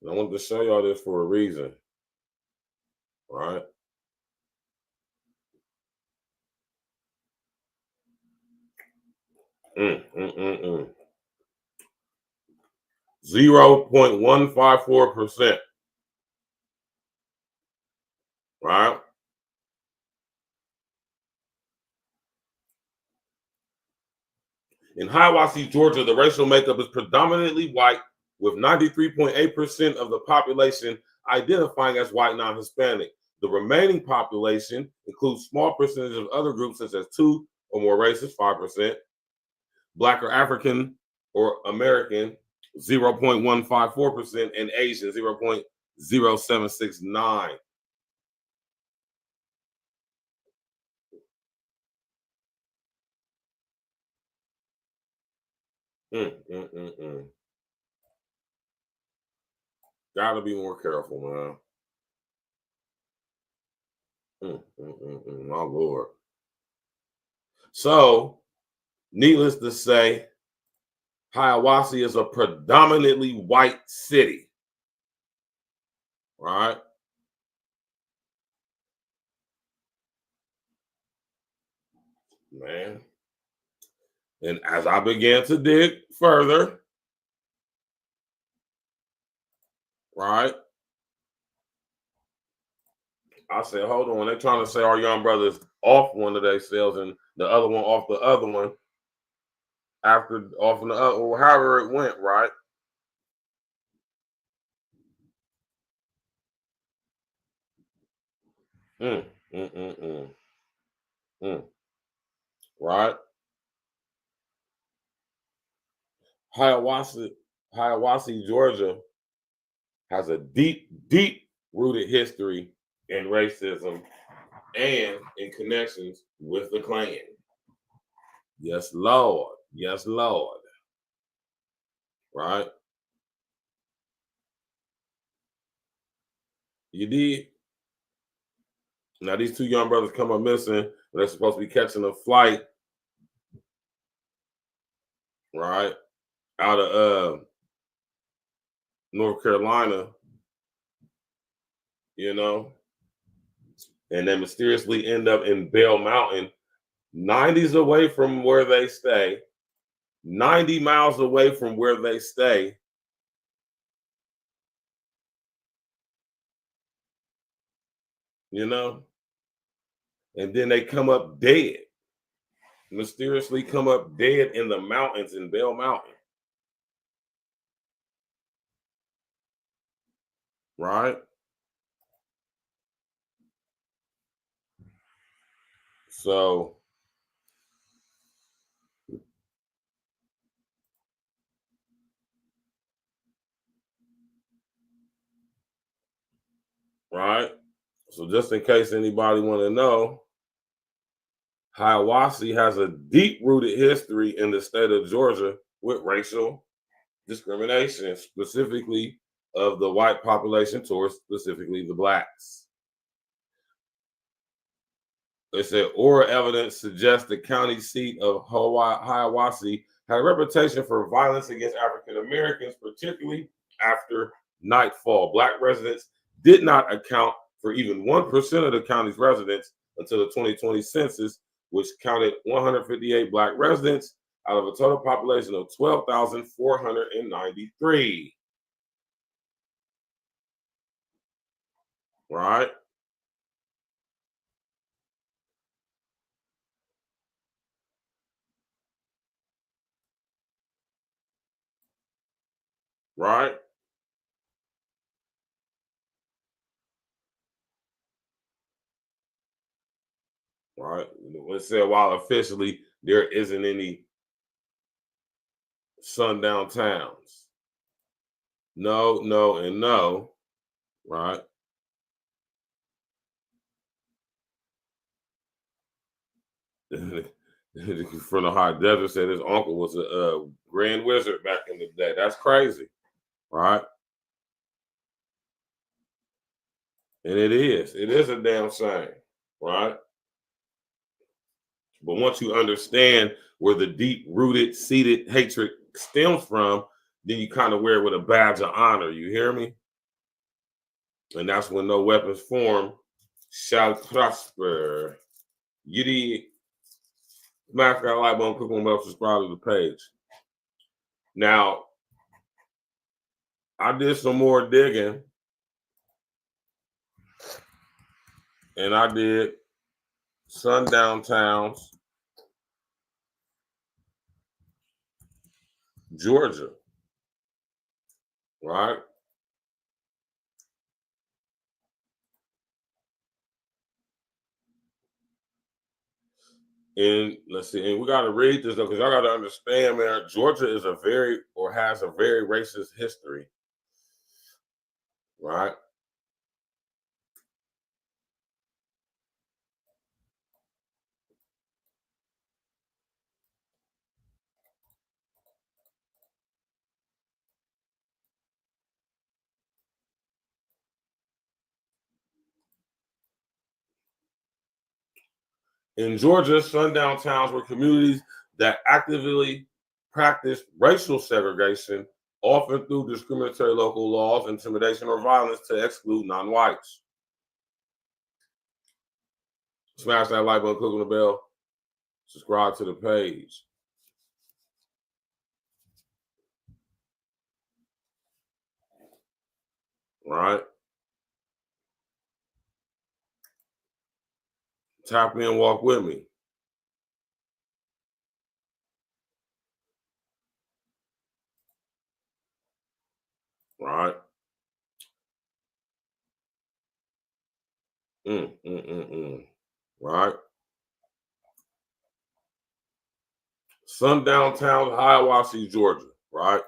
And I wanted to show y'all this for a reason, right? 0.154%, right? In Hiawassee, Georgia, the racial makeup is predominantly white, with 93.8% of the population identifying as white non-Hispanic. The remaining population includes small percentage of other groups such as 2 or more races, 5%, Black or African or American, 0.154%, and Asian, 0.0769. Gotta be more careful, man. My Lord. So, needless to say, Hiawassee is a predominantly white city, right? Man. And as I began to dig further, right, I said, hold on, they're trying to say our young brothers off one of their cells and the other one off the other one after off in the other, or however it went, right? Right? Hiawassee, Georgia has a deep, deep rooted history in racism and in connections with the Klan. Yes, Lord. Yes, Lord. Right? You did. Now, these two young brothers come up missing. They're supposed to be catching a flight, right, out of North Carolina, you know, and they mysteriously end up in Bell Mountain, 90s away from where they stay, 90 miles away from where they stay. You know, and then they come up dead, mysteriously come up dead in the mountains in Bell Mountain. Right? So, right? So just in case anybody want to know, Hiawassee has a deep-rooted history in the state of Georgia with racial discrimination, specifically of the white population towards specifically the blacks. They said oral evidence suggests the county seat of Hiawassee had a reputation for violence against African Americans, particularly after nightfall. Black residents did not account for even 1% of the county's residents until the 2020 census, which counted 158 Black residents out of a total population of 12,493. Right? Right? Right? It said while officially there isn't any sundown towns. No, no, and no, right? from the high desert said his uncle was a grand wizard back in the day. That's crazy, right? And it is a damn shame, right? But once you understand where the deep-rooted, seated hatred stems from, then you kind of wear it with a badge of honor. You hear me? And that's when no weapons form shall prosper. You did. Matter of fact, like button, click on bell, subscribe to the page. Now, I did some more digging, and I did sundown towns, Georgia, right? And let's see, and we got to read this though, because y'all got to understand, man, Georgia is has a very racist history, right? In Georgia, sundown towns were communities that actively practiced racial segregation, often through discriminatory local laws, intimidation, or violence to exclude non-whites. Smash that like button, click on the bell, subscribe to the page. Right? Tap in, walk with me. Right? Right? Sundown town, Hiawassee, Georgia. Right?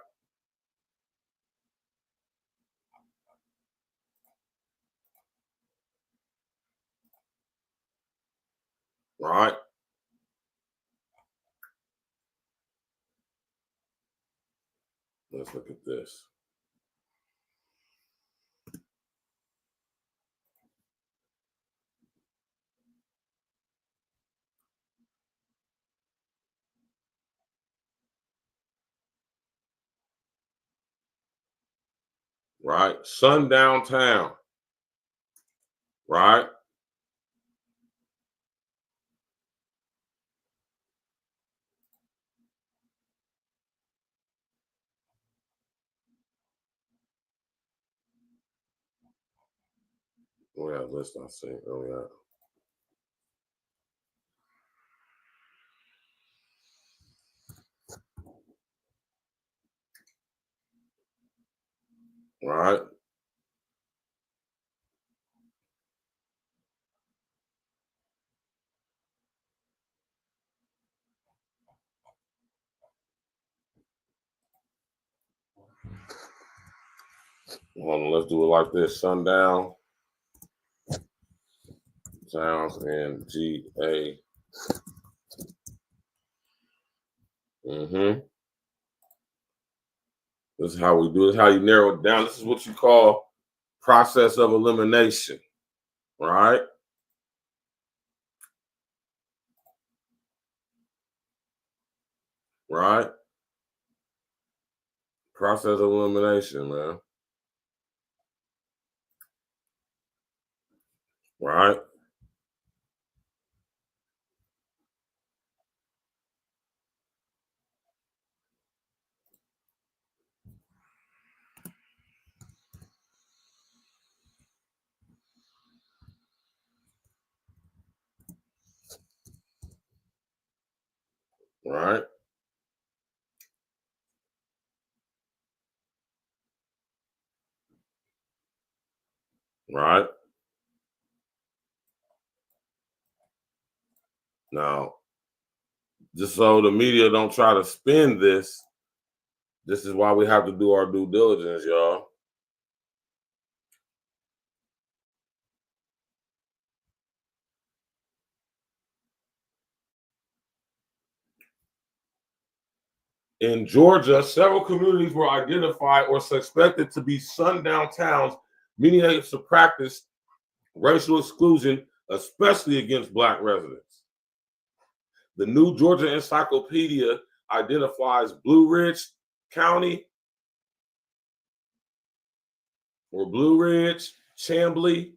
Right? Let's look at this. Right? Sundown town. Right? Oh, yeah, let's not say. Oh, yeah. Right? Hold on, let's do it like this. Sundown towns and GA. This is how we do it. This is how you narrow it down. This is what you call process of elimination. Right? Right? Process of elimination, man. Right? Right? Right? Now, just so the media don't try to spin this, this is why we have to do our due diligence, y'all. In Georgia, several communities were identified or suspected to be sundown towns, meaning they used to practice racial exclusion, especially against Black residents. The New Georgia Encyclopedia identifies Blue Ridge County, or Blue Ridge, Chamblee,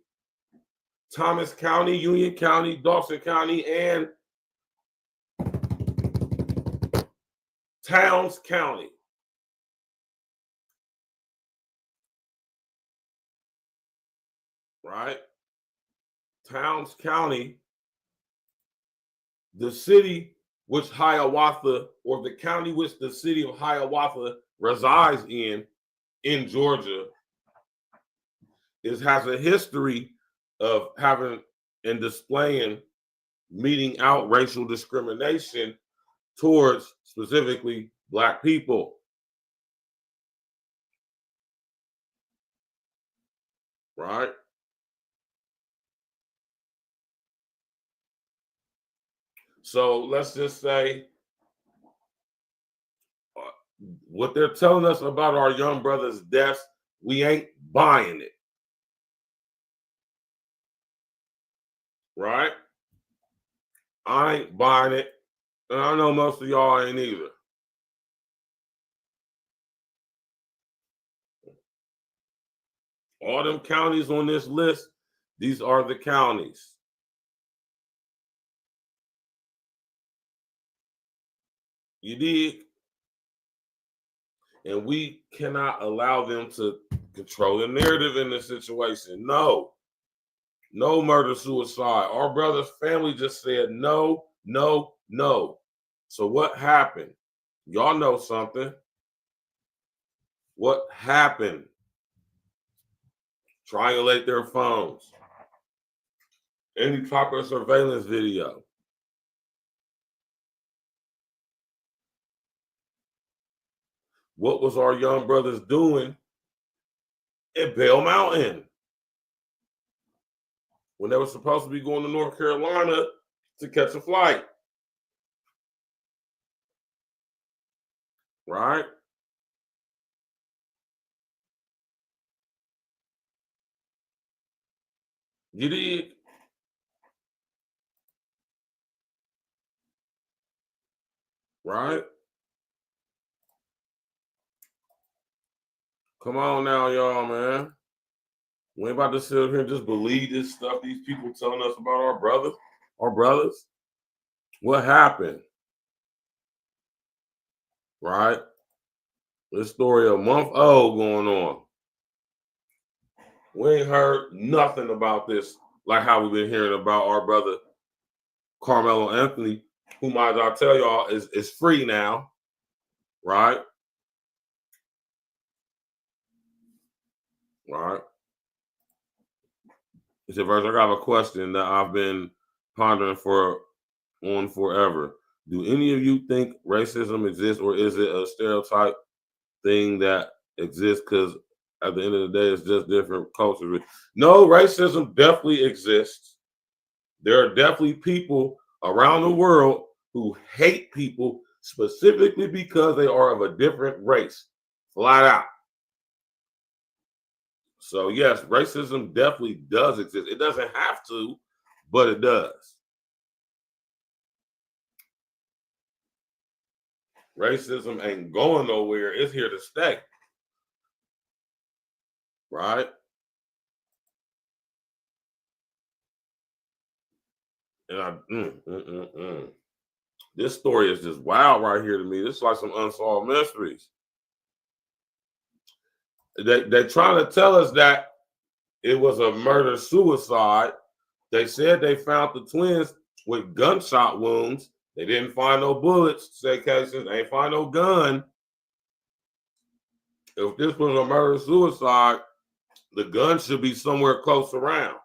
Thomas County, Union County, Dawson County, and Towns County. Right? Towns County, the city which Hiawatha, or the county which the city of Hiawatha resides in Georgia, has a history of having and displaying, meting out racial discrimination towards specifically Black people. Right? So let's just say what they're telling us about our young brothers' deaths, we ain't buying it. Right? I ain't buying it. And I know most of y'all ain't either. All them counties on this list, these are the counties. You dig? And we cannot allow them to control the narrative in this situation. No. No murder, suicide. Our brother's family just said no, no, no. So what happened? Y'all know something. What happened? Triangulate their phones. Any type of surveillance video. What was our young brothers doing at Bell Mountain when they were supposed to be going to North Carolina to catch a flight? Right? You did. Right? Come on now, y'all, man. We ain't about to sit here and just believe this stuff these people telling us about our brothers. What happened? Right? This story a month old going on. We ain't heard nothing about this like how we've been hearing about our brother Carmelo Anthony, whom I tell y'all is free now. Right? Right. It's a verse. I got a question that I've been pondering forever. Do any of you think racism exists, or is it a stereotype thing that exists because at the end of the day, it's just different cultures? No, racism definitely exists. There are definitely people around the world who hate people specifically because they are of a different race, flat out. So yes, racism definitely does exist. It doesn't have to, but it does. Racism ain't going nowhere. It's here to stay. Right? And this story is just wild right here to me. This is like some unsolved mysteries. They're trying to tell us that it was a murder-suicide. They said they found the twins with gunshot wounds. They didn't find no bullets, say cases. They ain't find no gun. If this was a murder-suicide, the gun should be somewhere close around.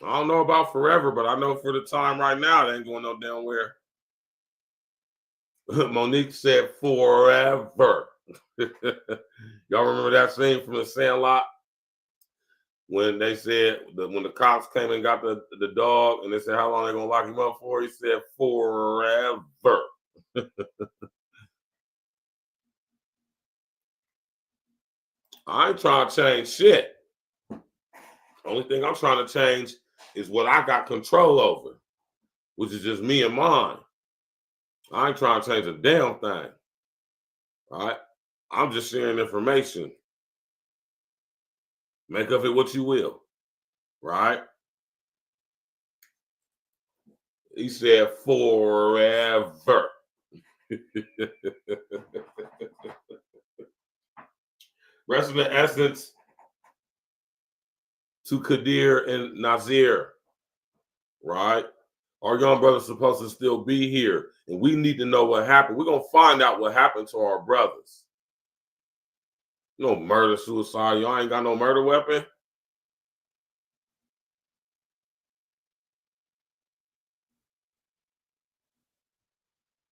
I don't know about forever, but I know for the time right now, it ain't going no damn where. Monique said forever. Y'all remember that scene from The Sandlot when they said that when the cops came and got the dog and they said how long they gonna lock him up for, he said forever. I ain't trying to change shit. Only thing I'm trying to change is what I got control over, which is just me and mine. I ain't trying to change a damn thing. All right? I'm just sharing information. Make of it what you will. Right? He said forever. Rest of the essence to KAADIR and NAAZIR. Right? Our young brother's supposed to still be here, and we need to know what happened. We're going to find out what happened to our brothers. No murder, suicide. Y'all ain't got no murder weapon?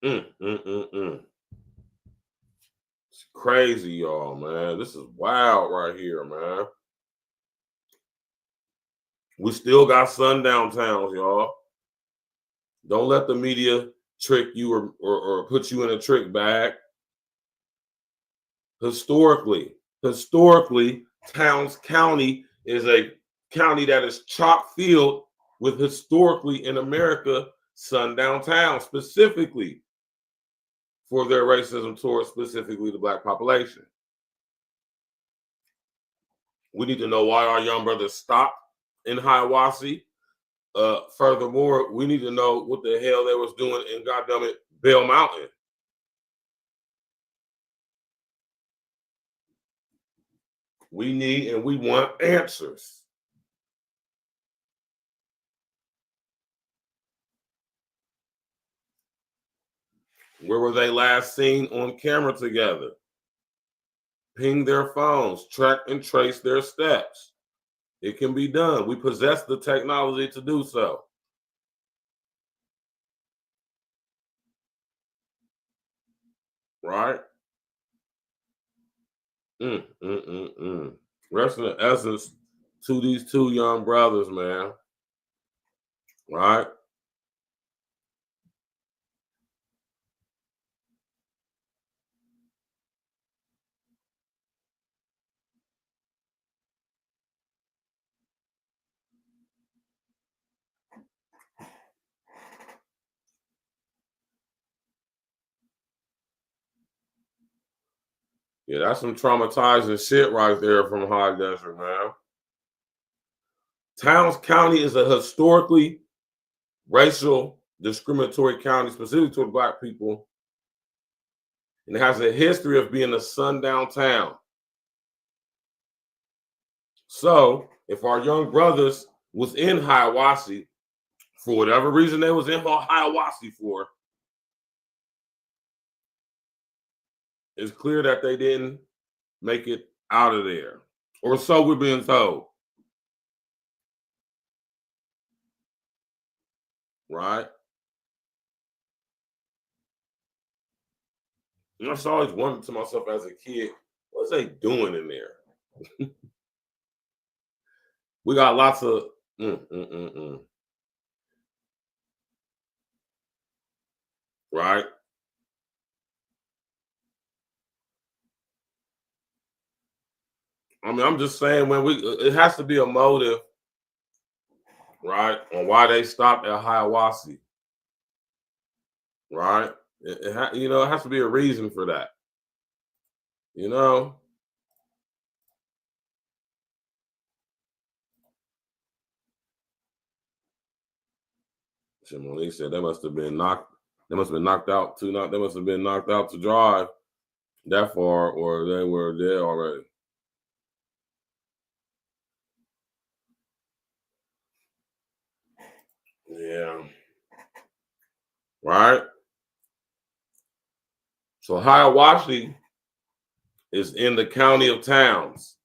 It's crazy, y'all, man. This is wild right here, man. We still got sundown towns, y'all. Don't let the media trick you or put you in a trick bag. Historically, Towns County is a county that is chock filled with historically in America sundown towns, specifically for their racism towards specifically the black population. We need to know why our young brothers stopped in Hiawassee. Furthermore, we need to know what the hell they was doing in goddammit Bell Mountain. We need and we want answers. Where were they last seen on camera together? Ping their phones, track and trace their steps. It can be done. We possess the technology to do so. Right? Rest in the essence to these two young brothers, man. Right? Yeah, that's some traumatizing shit right there from High Desert, man. Towns County is a historically racial discriminatory county specific to black people, and it has a history of being a sundown town. So if our young brothers was in Hiawassee, for whatever reason they was in Hiawassee for, it's clear that they didn't make it out of there. Or so we're being told. Right? And I just always wondered to myself as a kid, what's they doing in there? We got lots of right? I mean, I'm just saying it has to be a motive, right, on why they stopped at Hiawassee, right? It has to be a reason for that, you know. Monique said they must have been knocked out to drive that far, or they were there already. Yeah. Right? So Hiawassee is in the county of Towns.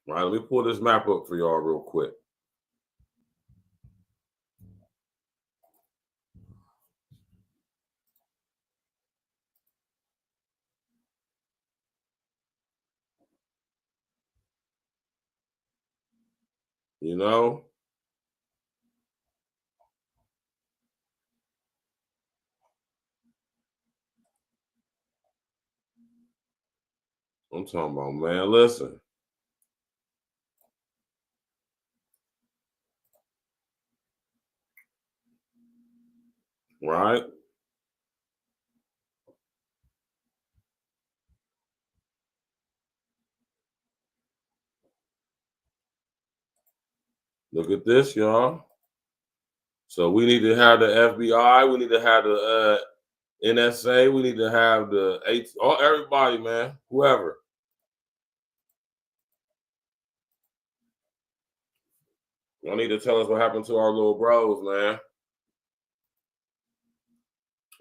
Right, let me pull this map up for y'all real quick. You know? I'm talking about, man, listen. Right? Look at this, y'all. So we need to have the FBI. We need to have the NSA. We need to have the everybody, man, whoever. Y'all need to tell us what happened to our little bros, man.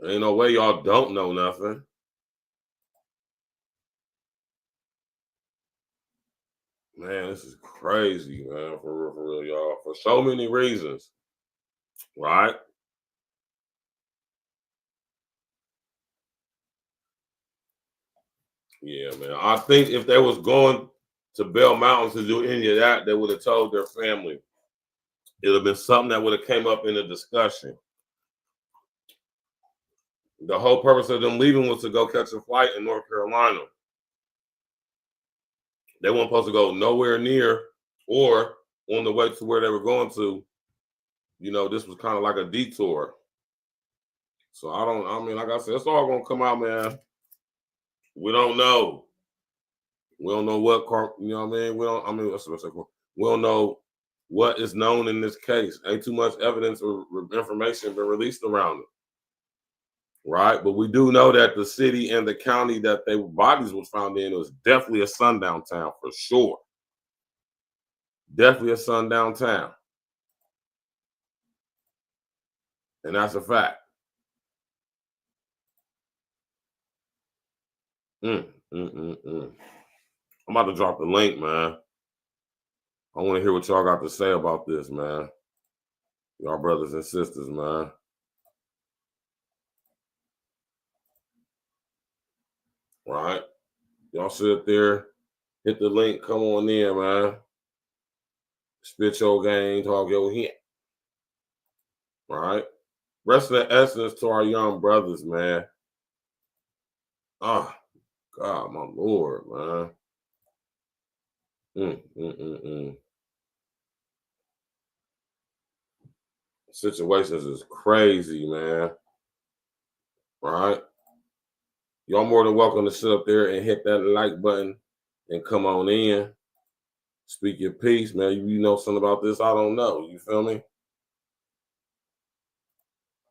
Ain't no way y'all don't know nothing. Man, this is crazy, man, for real, y'all. For so many reasons, right? Yeah, man. I think if they was going to Bell Mountain to do any of that, they would have told their family. It would have been something that would have came up in the discussion. The whole purpose of them leaving was to go catch a flight in North Carolina. They weren't supposed to go nowhere near or on the way to where they were going to. You know, this was kind of like a detour. So I mean, like I said, it's all going to come out, man. We don't know. We don't know what, you know what I mean? We don't know what is known in this case. Ain't too much evidence or information been released around it. Right? But we do know that the city and the county that their bodies was found in was definitely a sundown town for sure. Definitely a sundown town. And that's a fact. I'm about to drop the link, man. I want to hear what y'all got to say about this, man. Y'all brothers and sisters, man. Right? Y'all sit there, hit the link, come on in, man. Spit your game, talk your hit. Right? Rest of the essence to our young brothers, man. Oh, God, my Lord, man. Situations is crazy, man. Right? Y'all more than welcome to sit up there and hit that like button and come on in. Speak your piece, man. You know something about this I don't know. You feel me?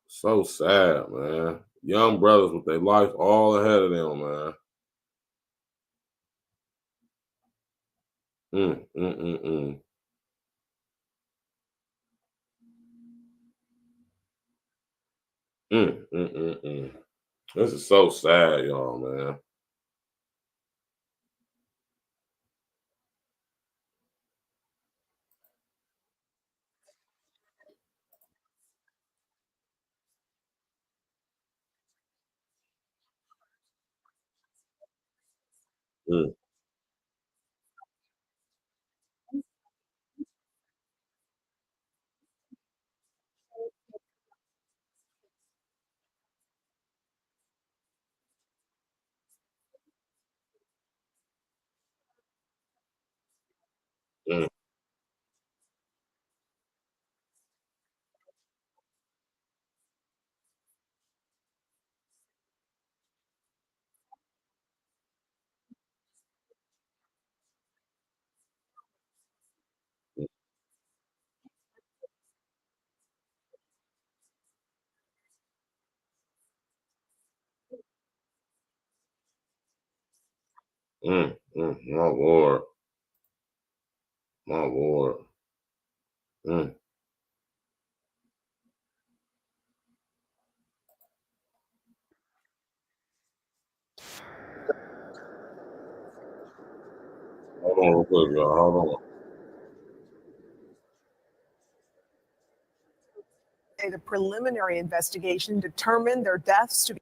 So sad, man. Young brothers with their life all ahead of them, man. This is so sad, y'all, man. My Lord. My Lord. Hold on real quick, y'all. Hold on. The preliminary investigation determined their deaths to be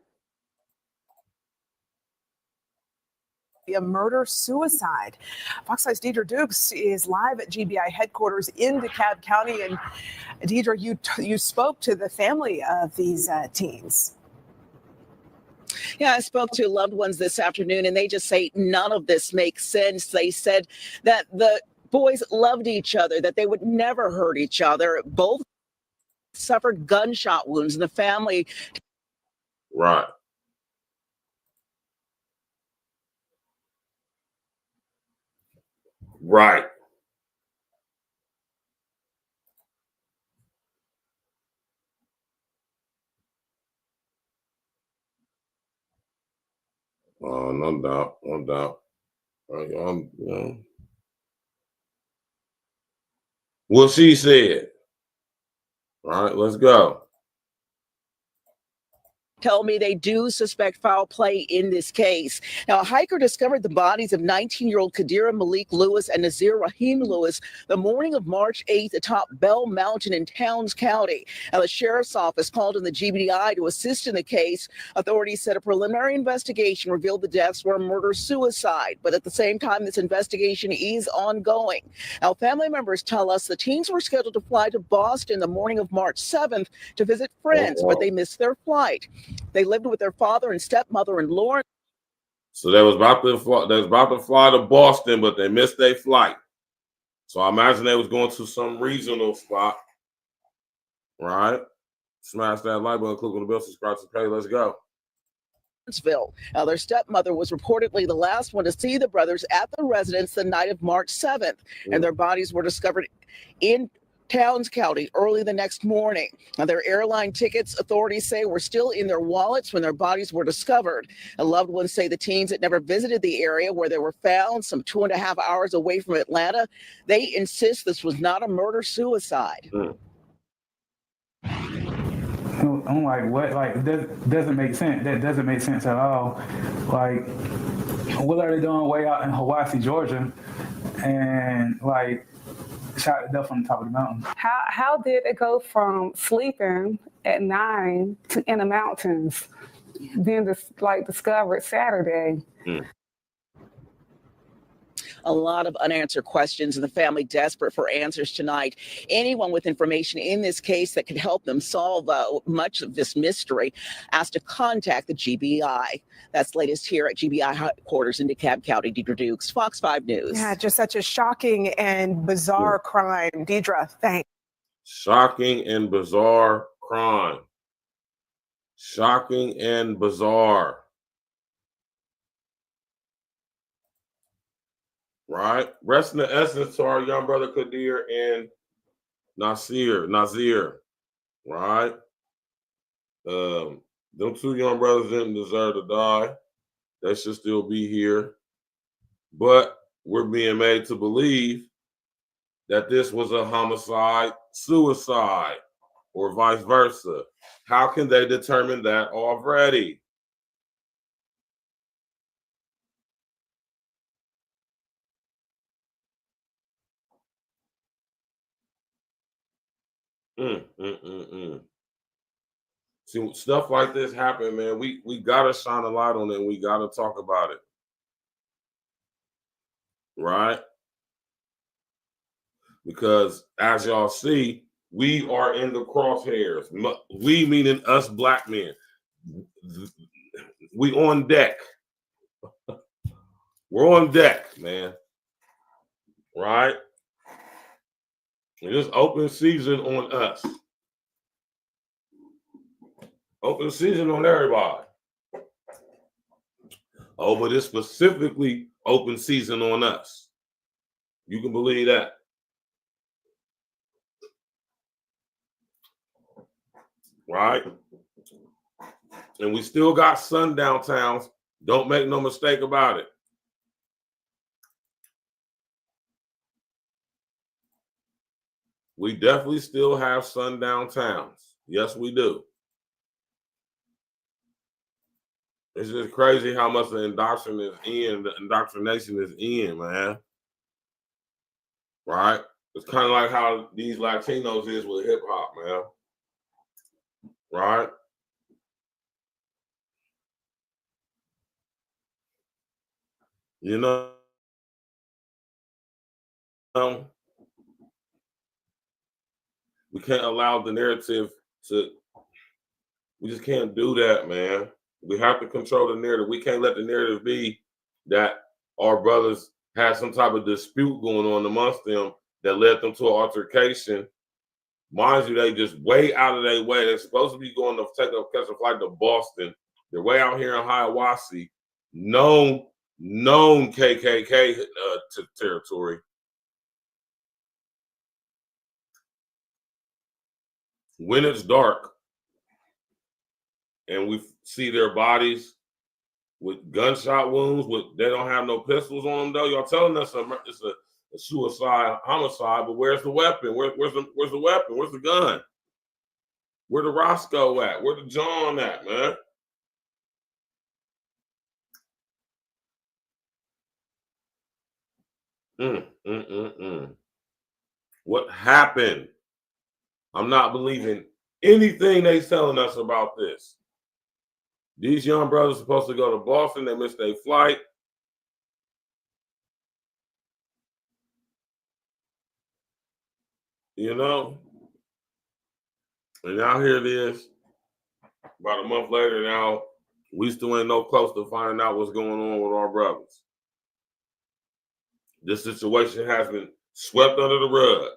A murder-suicide. Fox 5's Deidre Dukes is live at GBI headquarters in DeKalb County. And Deidre, you spoke to the family of these teens. Yeah, I spoke to loved ones this afternoon, and they just say none of this makes sense. They said that the boys loved each other, that they would never hurt each other. Both suffered gunshot wounds, and the family. Right. Right. No doubt, no doubt. You know. What she said. All right, let's go. Tell me they do suspect foul play in this case. Now, a hiker discovered the bodies of 19-year-old KAADIR Malik Lewis and NAAZIR Rahim Lewis the morning of March 8th atop Bell Mountain in Towns County. Now, the sheriff's office called in the GBI to assist in the case. Authorities said a preliminary investigation revealed the deaths were a murder-suicide, but at the same time, this investigation is ongoing. Now, family members tell us the teens were scheduled to fly to Boston the morning of March 7th to visit friends, but they missed their flight. They lived with their father and stepmother in Lawrence. So they was about to fly to Boston, but they missed their flight. So I imagine they was going to some regional spot. Right? Smash that like button, click on the bell, subscribe to the page. Let's go. Now, their stepmother was reportedly the last one to see the brothers at the residence the night of March 7th, and their bodies were discovered in Towns County early the next morning. Now, their airline tickets, authorities say, were still in their wallets when their bodies were discovered. And loved ones say the teens had never visited the area where they were found, some 2.5 hours away from Atlanta. They insist this was not a murder-suicide. I'm like, what? Like, that doesn't make sense. That doesn't make sense at all. Like, what are they doing way out in Hiwassee, Georgia? And, like, shot to death on the top of the mountain. How did it go from sleeping at 9 to in the mountains, then discovered Saturday? A lot of unanswered questions, and the family desperate for answers tonight. Anyone with information in this case that could help them solve much of this mystery asked to contact the GBI. That's latest here at GBI headquarters in DeKalb County. Deidre Dukes, Fox 5 News. Yeah, just such a shocking and bizarre crime. Deidre, thanks. Shocking and bizarre crime. Shocking and bizarre. Right? Rest in the essence to our young brother KAADIR and NAAZIR. Right? Them two young brothers didn't deserve to die. They should still be here. But we're being made to believe that this was a homicide, suicide, or vice versa. How can they determine that already? See, when stuff like this happen, man, we gotta shine a light on it and we gotta talk about it. Right? Because as y'all see, we are in the crosshairs. We meaning us black men. We on deck. We're on deck, man. Right? It's open season on us. Open season on everybody. Oh, but it's specifically open season on us. You can believe that. Right? And we still got sundown towns. Don't make no mistake about it. We definitely still have sundown towns. Yes, we do. It's just crazy how much the indoctrination is in, man. Right? It's kind of like how these Latinos is with hip hop, man. Right? You know, we can't allow the narrative to, we just can't do that, man. We have to control the narrative. We can't let the narrative be that our brothers had some type of dispute going on amongst them that led them to an altercation. Mind you, they just way out of their way. They're supposed to be going to catch a flight to Boston. They're way out here in Hiawassee, known KKK territory. When it's dark and we see their bodies with gunshot wounds, they don't have no pistols on them though. Y'all telling us it's a suicide, homicide, but where's the weapon? Where's the weapon? Where's the gun? Where the Roscoe at? Where the John at, man? What happened? I'm not believing anything they telling us about this. These young brothers supposed to go to Boston. They missed their flight. You know? And now here it is. About a month later now, we still ain't no close to finding out what's going on with our brothers. This situation has been swept under the rug.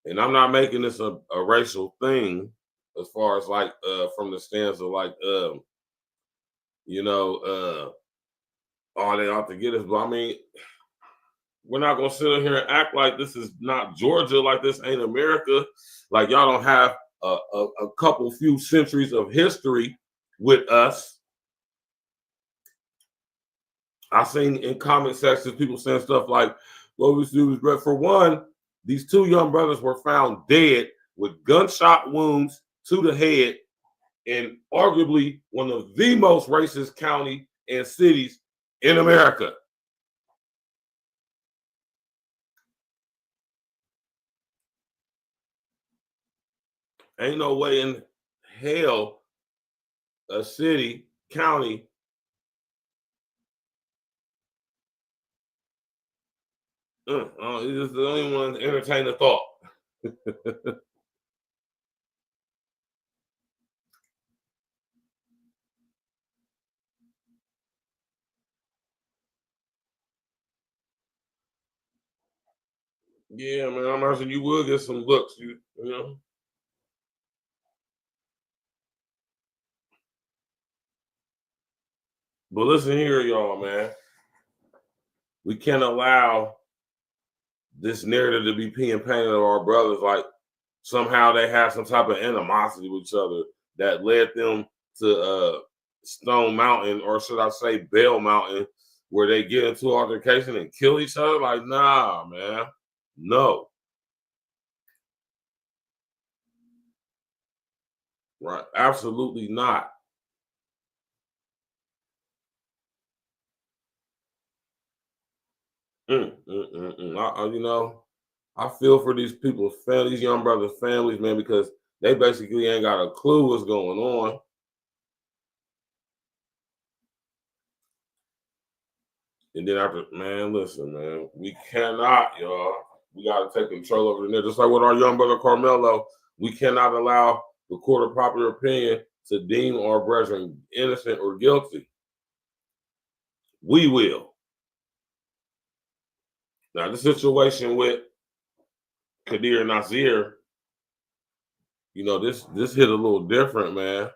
And I'm not making this a racial thing as far as like from the stance of like oh, they ought to get us. But I mean, we're not gonna sit in here and act like this is not Georgia, like this ain't America, like y'all don't have a couple few centuries of history with us. I've seen in comment sections people saying stuff like, well, we do is for one, these two young brothers were found dead with gunshot wounds to the head in arguably one of the most racist county and cities in America. Ain't no way in hell a city, county, you just don't even want to entertain the thought. Yeah, man, I'm asking you will get some books, you know. But listen here, y'all, man. We can't allow this narrative to be being painted of our brothers like somehow they have some type of animosity with each other that led them to Stone Mountain, or should I say Bell Mountain, where they get into altercation and kill each other. Like, nah, man, no. Right, absolutely not. I feel for these people's families, these young brothers' families, man, because they basically ain't got a clue what's going on. And then after, man, listen, man, we cannot, y'all. We got to take control over the net. Just like with our young brother KARMELO, we cannot allow the court of popular opinion to deem our brethren innocent or guilty. We will. Now, the situation with KAADIR and NAAZIR, this hit a little different, man.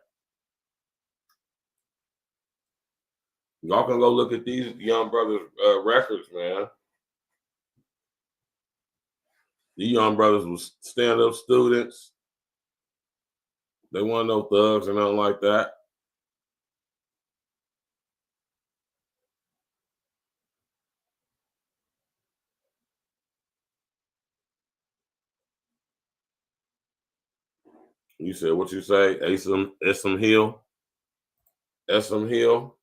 Y'all can go look at these young brothers' records, man. These young brothers was stand-up students. They weren't no thugs or nothing like that. You said what you say? Esam Hill? Esam Hill?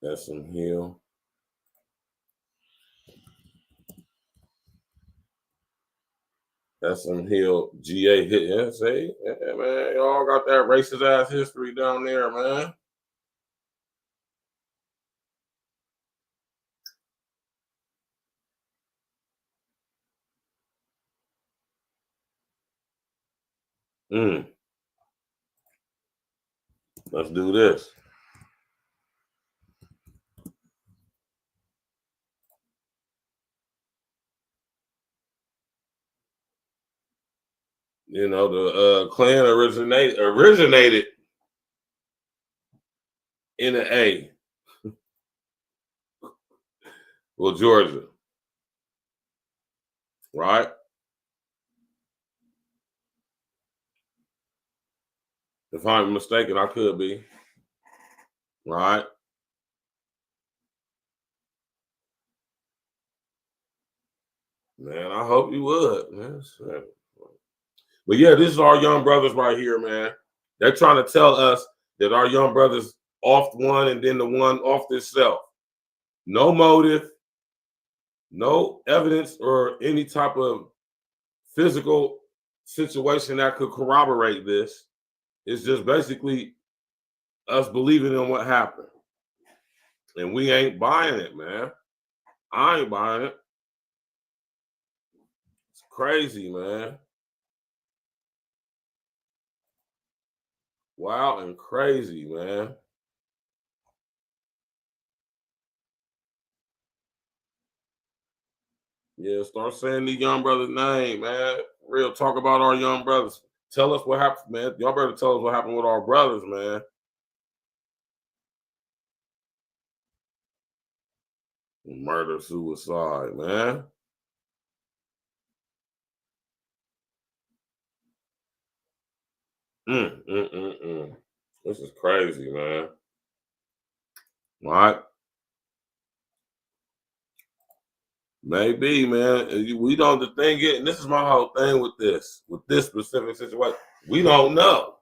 Esam Hill. That's some Hill GA hit. Yeah, see? Yeah, man. Y'all got that racist ass history down there, man. Let's do this. You know, the Klan originated in the A. Well, Georgia. Right? If I'm mistaken, I could be. Right? Man, I hope you would, man. But yeah, this is our young brothers right here, man. They're trying to tell us that our young brothers off one and then the one off themselves. No motive, no evidence or any type of physical situation that could corroborate this. It's just basically us believing in what happened. And we ain't buying it, man. I ain't buying it. It's crazy, man. Wild and crazy, man. Yeah, start saying these young brothers' name, man. Real talk about our young brothers. Tell us what happened, man. Y'all better tell us what happened with our brothers, man. Murder, suicide, man. This is crazy, man. All right. Maybe, man. We don't, the thing is, and this is my whole thing with this specific situation. We don't know.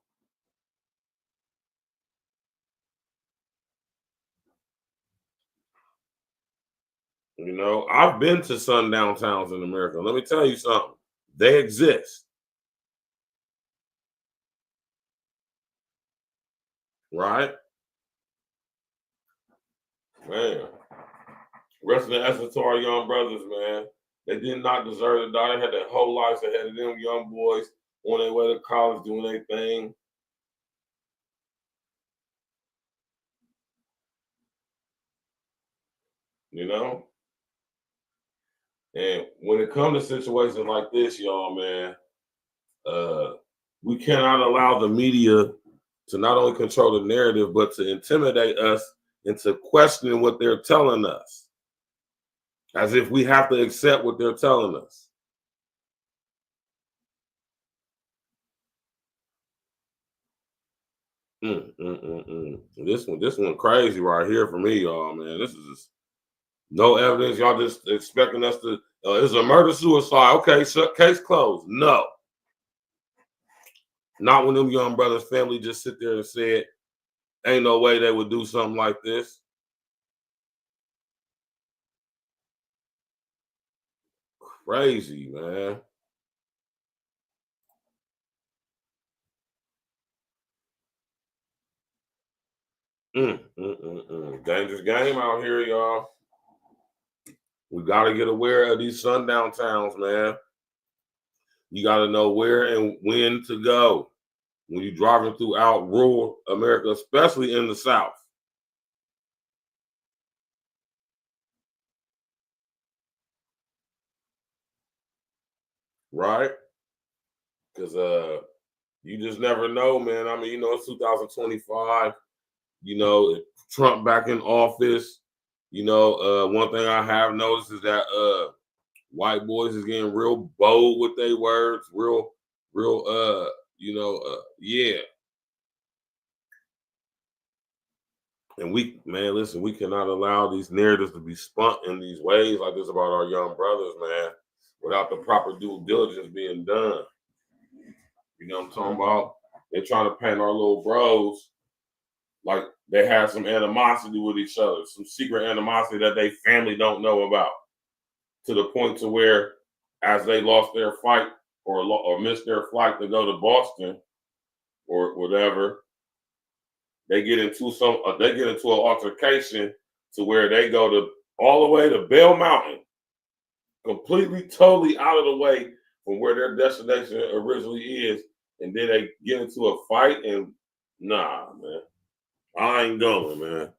You know, I've been to sundown towns in America. Let me tell you something. They exist. Right? Man. Rest in essence to our young brothers, man. They did not deserve to die. They had their whole lives ahead of them young boys on their way to college doing their thing. You know? And when it comes to situations like this, y'all, man, we cannot allow the media to not only control the narrative, but to intimidate us into questioning what they're telling us. As if we have to accept what they're telling us. This one crazy right here for me, y'all, man. This is just no evidence. Y'all just expecting us to, it's a murder suicide. Okay, so case closed. No. Not when them young brothers' family just sit there and said, ain't no way they would do something like this. Crazy, man. Dangerous game out here, y'all. We got to get aware of these sundown towns, man. You got to know where and when to go when you're driving throughout rural America, especially in the South. Right? Because you just never know, man. I mean, you know, it's 2025. You know, Trump back in office. You know, one thing I have noticed is that white boys is getting real bold with their words, real, yeah. And man, listen, we cannot allow these narratives to be spun in these ways like this about our young brothers, man, without the proper due diligence being done. You know what I'm talking about? They're trying to paint our little bros like they have some animosity with each other, some secret animosity that they family don't know about, to the point to where as they lost their fight or miss their flight to go to Boston or whatever, they get into an altercation to where they go to all the way to Bell Mountain, completely, totally out of the way from where their destination originally is, and then they get into a fight. And nah, man, I ain't going, man.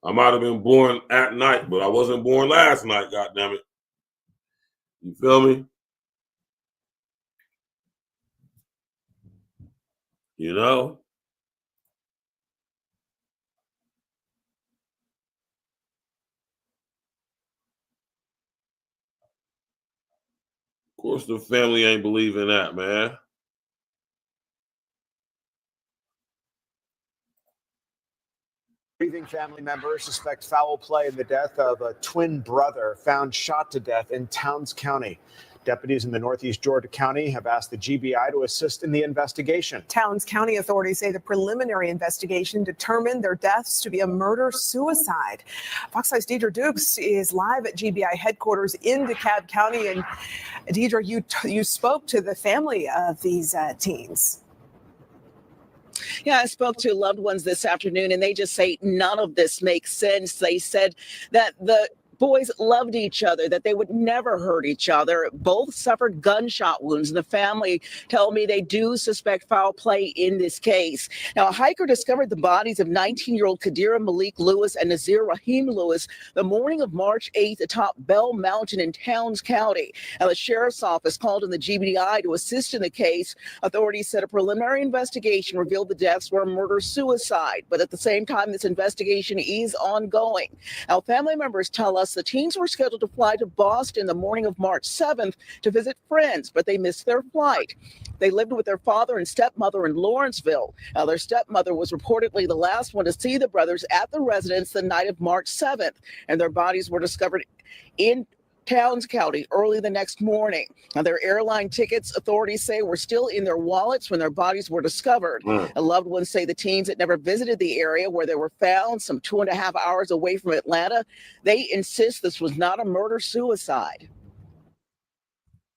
I might have been born at night, but I wasn't born last night. God damn it! You feel me? You know. Of course, the family ain't believing that, man. Grieving family members suspect foul play in the death of a twin brother found shot to death in Towns County. Deputies in the Northeast Georgia County have asked the GBI to assist in the investigation. Towns County authorities say the preliminary investigation determined their deaths to be a murder-suicide. Fox 5's Deidre Dukes is live at GBI headquarters in DeKalb County. And Deidre, you spoke to the family of these teens. Yeah, I spoke to loved ones this afternoon, and they just say none of this makes sense. They said that the boys loved each other, that they would never hurt each other. Both suffered gunshot wounds, and the family tell me they do suspect foul play in this case. Now, a hiker discovered the bodies of 19-year-old KAADIR Malik Lewis and NAAZIR Raheem Lewis the morning of March 8th atop Bell Mountain in Towns County. Now, the sheriff's office called in the GBI to assist in the case. Authorities said a preliminary investigation revealed the deaths were a murder-suicide, but at the same time, this investigation is ongoing. Now, family members tell us the teens were scheduled to fly to Boston the morning of March 7th to visit friends, but they missed their flight. They lived with their father and stepmother in Lawrenceville. Now, their stepmother was reportedly the last one to see the brothers at the residence the night of March 7th, and their bodies were discovered in Towns County early the next morning. Now, their airline tickets, authorities say, were still in their wallets when their bodies were discovered. Loved ones say the teens had never visited the area where they were found, some 2.5 hours away from Atlanta. They insist this was not a murder-suicide.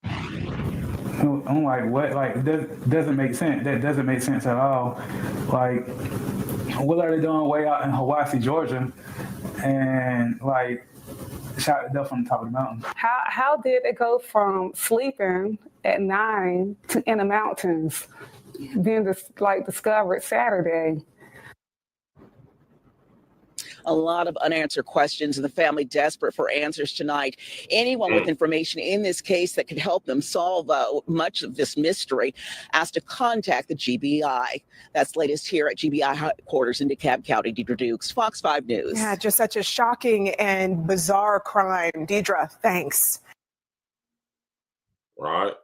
I'm like, what? Like, that doesn't make sense. That doesn't make sense at all. Like, what are they doing way out in Hiwassee, Georgia? And like, shot to death on the top of the mountain. How did it go from sleeping at 9 to in the mountains, then discovered Saturday? A lot of unanswered questions, and the family desperate for answers tonight. Anyone with information in this case that could help them solve much of this mystery asked to contact the GBI. That's latest here at GBI headquarters in DeKalb County. Deidre Dukes, Fox 5 News. Yeah, just such a shocking and bizarre crime. Deidre, thanks. Right.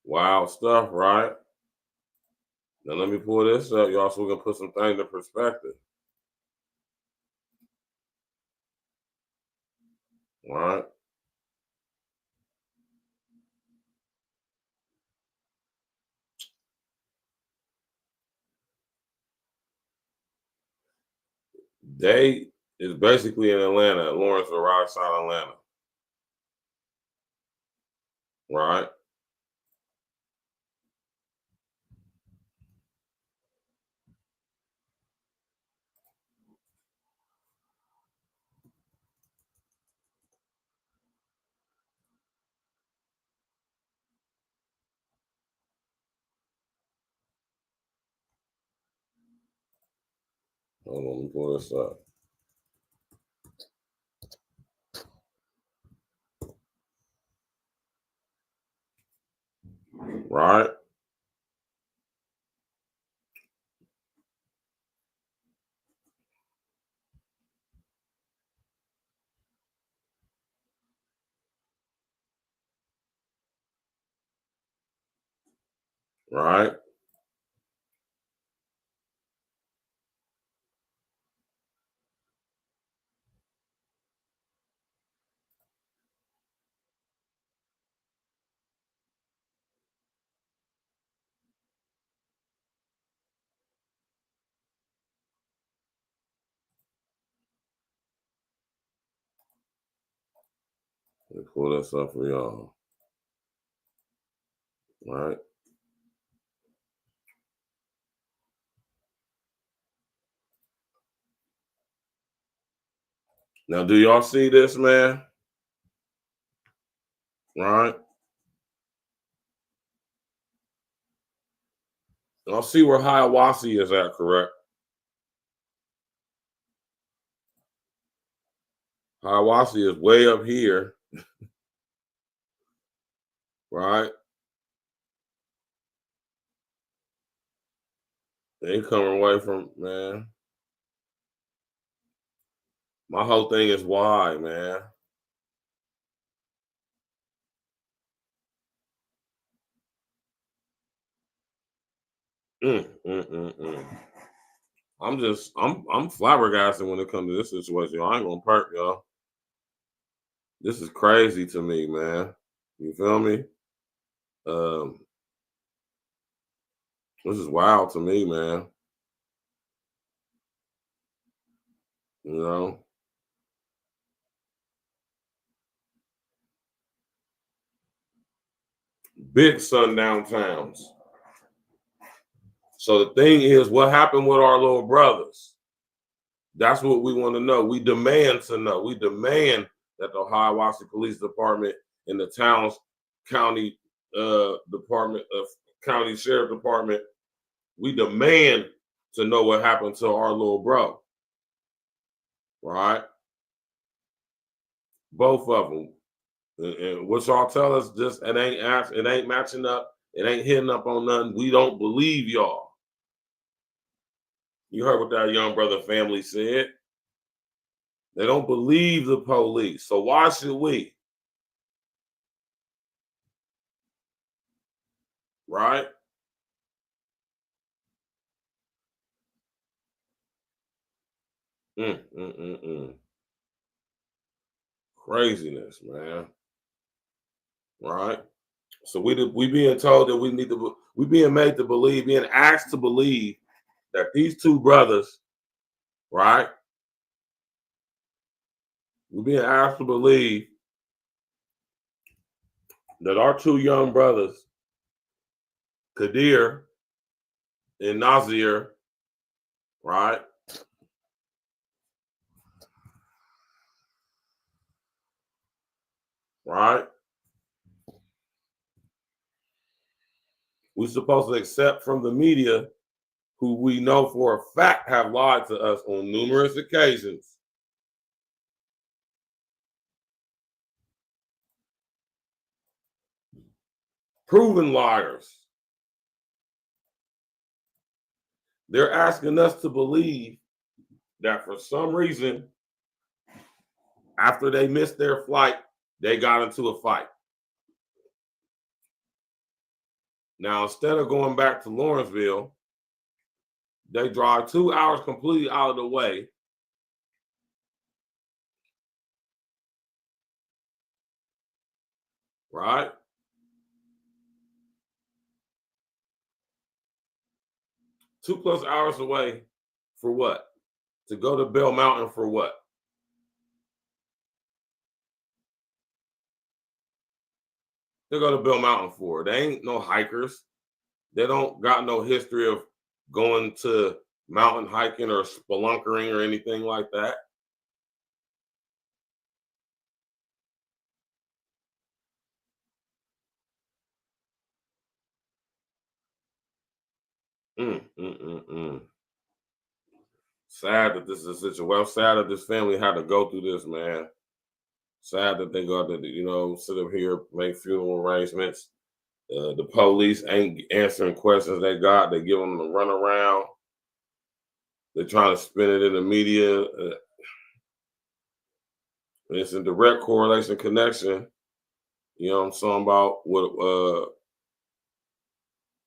Wild stuff, right? Now let me pull this up, y'all, so we can put some things in perspective. All right. They is basically in Atlanta, Lawrenceville, right outside Atlanta. Right. Hold on, let me pull this up. Right. Right. Let me pull this up for y'all. All right. Now, do y'all see this, man? Right? Y'all see where Hiawassee is at, correct? Hiawassee is way up here. Right? They coming away from, man. My whole thing is why, man. I'm flabbergasted when it comes to this situation. I ain't gonna perk, y'all. This is crazy to me, man. You feel me? This is wild to me, man. You know? Big sundown towns. So the thing is, what happened with our little brothers? That's what we want to know. We demand to know. We demand that the Hiawassee Police Department and the town's county department of county sheriff department, we demand to know what happened to our little bro. Right? Both of them. And what y'all tell us, just it ain't matching up, it ain't hitting up on nothing. We don't believe y'all. You heard what that young brother family said. They don't believe the police. So why should we? Right? Craziness, man. Right? So we being told that we being made to believe, being asked to believe that these two brothers, right? We're being asked to believe that our two young brothers, KAADIR and NAAZIR, right? Right? We're supposed to accept from the media, who we know for a fact have lied to us on numerous occasions. Proven liars. They're asking us to believe that for some reason, after they missed their flight, they got into a fight. Now, instead of going back to Lawrenceville, they drive 2 hours completely out of the way. Right? Two plus hours away for what? To go to Bell Mountain for what? They go to Bell Mountain for. They ain't no hikers. They don't got no history of going to mountain hiking or spelunkering or anything like that. Sad that this is a situation. Well, sad that this family had to go through this, man. Sad that they got to, sit up here, make funeral arrangements. The police ain't answering questions they got. They give them the runaround. They're trying to spin it in the media. It's in direct correlation, connection. You know what I'm talking about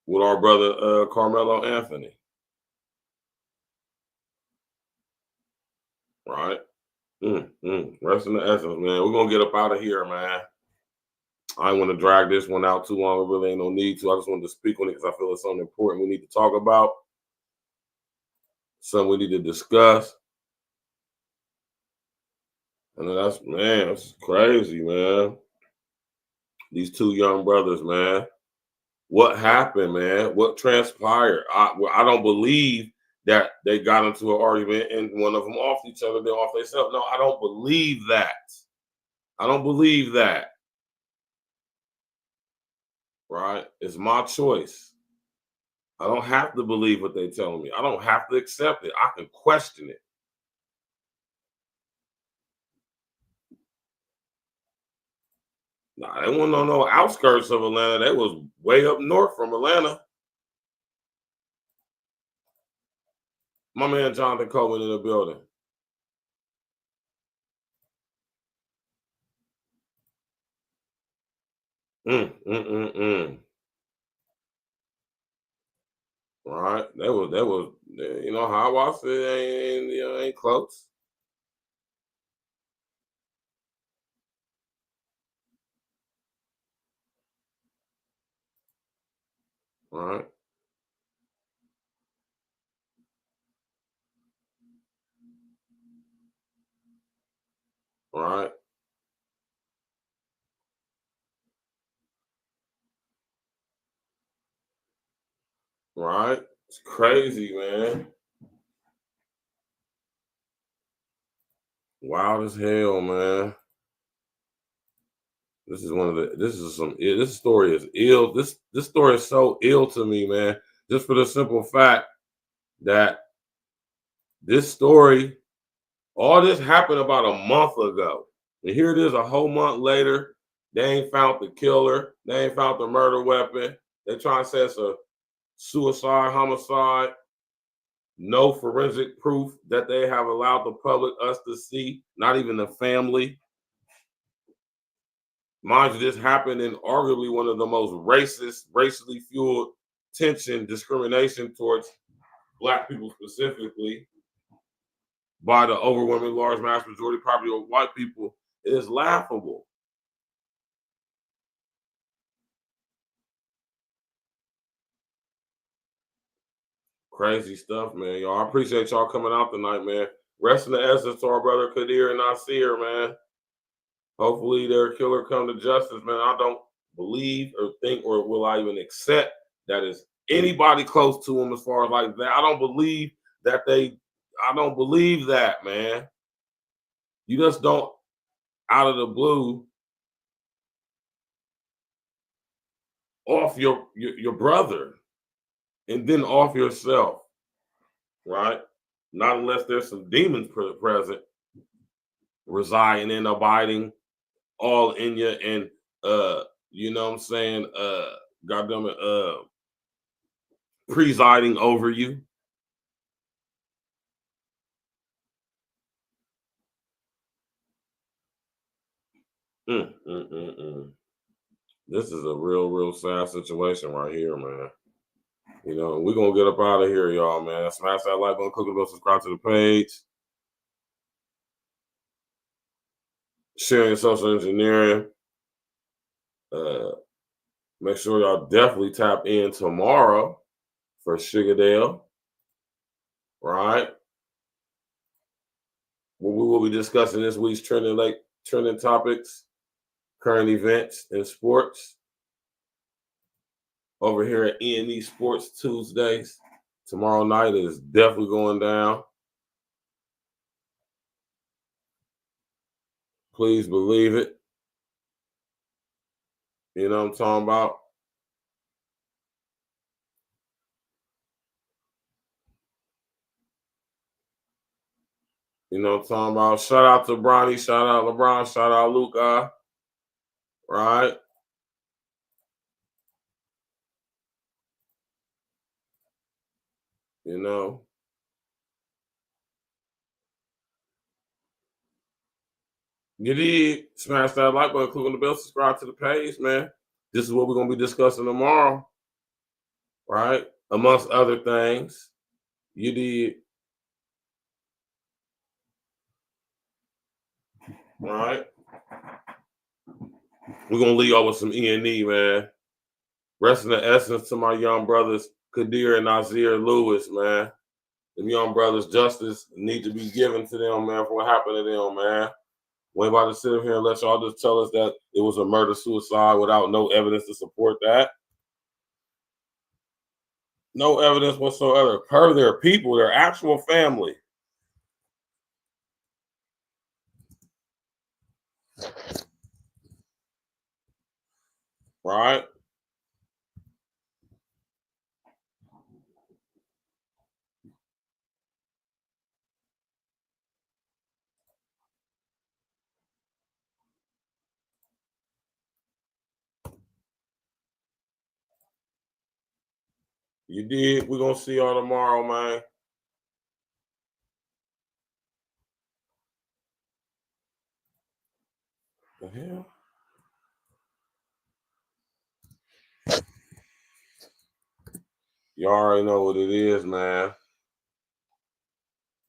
with our brother Carmelo Anthony. Right? Rest in the essence, man. We're gonna get up out of here, man. I don't want to drag this one out too long. There really ain't no need to. I just wanted to speak on it because I feel it's something important we need to talk about. Something we need to discuss. And that's, man, that's crazy, man. These two young brothers, man. What happened, man? What transpired? I don't believe that they got into an argument and one of them off each other, then off themselves. No, I don't believe that. I don't believe that. Right? It's my choice. I don't have to believe what they're telling me. I don't have to accept it. I can question it. Nah, they weren't on no outskirts of Atlanta. They was way up north from Atlanta. My man Jonathan Coleman in the building. Right? That was, you know, how I said, ain't close. Right? Right? Right? It's crazy, man. Wild as hell, man. This story is ill. This story is so ill to me, man. Just for the simple fact that this story, all this happened about a month ago. And here it is a whole month later. They ain't found the killer. They ain't found the murder weapon. They trying to say it's a suicide, homicide. No forensic proof that they have allowed the public, us to see, not even the family. Mind you, this happened in arguably one of the most racist, racially fueled tension, discrimination towards Black people specifically by the overwhelming large mass majority probably of white people. It is laughable. Crazy stuff, man. Y'all, I appreciate y'all coming out tonight, man. Rest in the essence to our brother KAADIR and NAAZIR, man. Hopefully their killer come to justice, man. I don't believe or think or will I even accept that is anybody close to him as far as like that. I don't believe that I don't believe that, man. You just don't, out of the blue, off your brother and then off yourself, right? Not unless there's some demons present, residing and abiding all in you and you know what I'm saying, goddamn it, presiding over you. This is a real sad situation right here, man. You know, we're gonna get up out of here, y'all, man. Smash that like button, click the bell, subscribe to the page. Sharing social engineering. Make sure y'all definitely tap in tomorrow for Sugardale, right? We will be discussing this week's trending topics, current events in sports. Over here at E&E Sports Tuesdays. Tomorrow night is definitely going down. Please believe it. You know what I'm talking about? You know what I'm talking about? Shout out to Bronny, shout out LeBron, shout out Luka. Right? You know. You did. Smash that like button, click on the bell, subscribe to the page, man. This is what we're going to be discussing tomorrow. Right? Amongst other things. You did. Right? We're going to leave y'all with some E&E, man. Rest in the essence to my young brothers, KAADIR and NAAZIR Lewis, man. Them young brothers, justice need to be given to them, man, for what happened to them, man. We ain't about to sit here and let y'all just tell us that it was a murder-suicide without no evidence to support that. No evidence whatsoever. Per their people, their actual family. Right? You did. We're going to see y'all tomorrow, man. The hell? You already know what it is, man.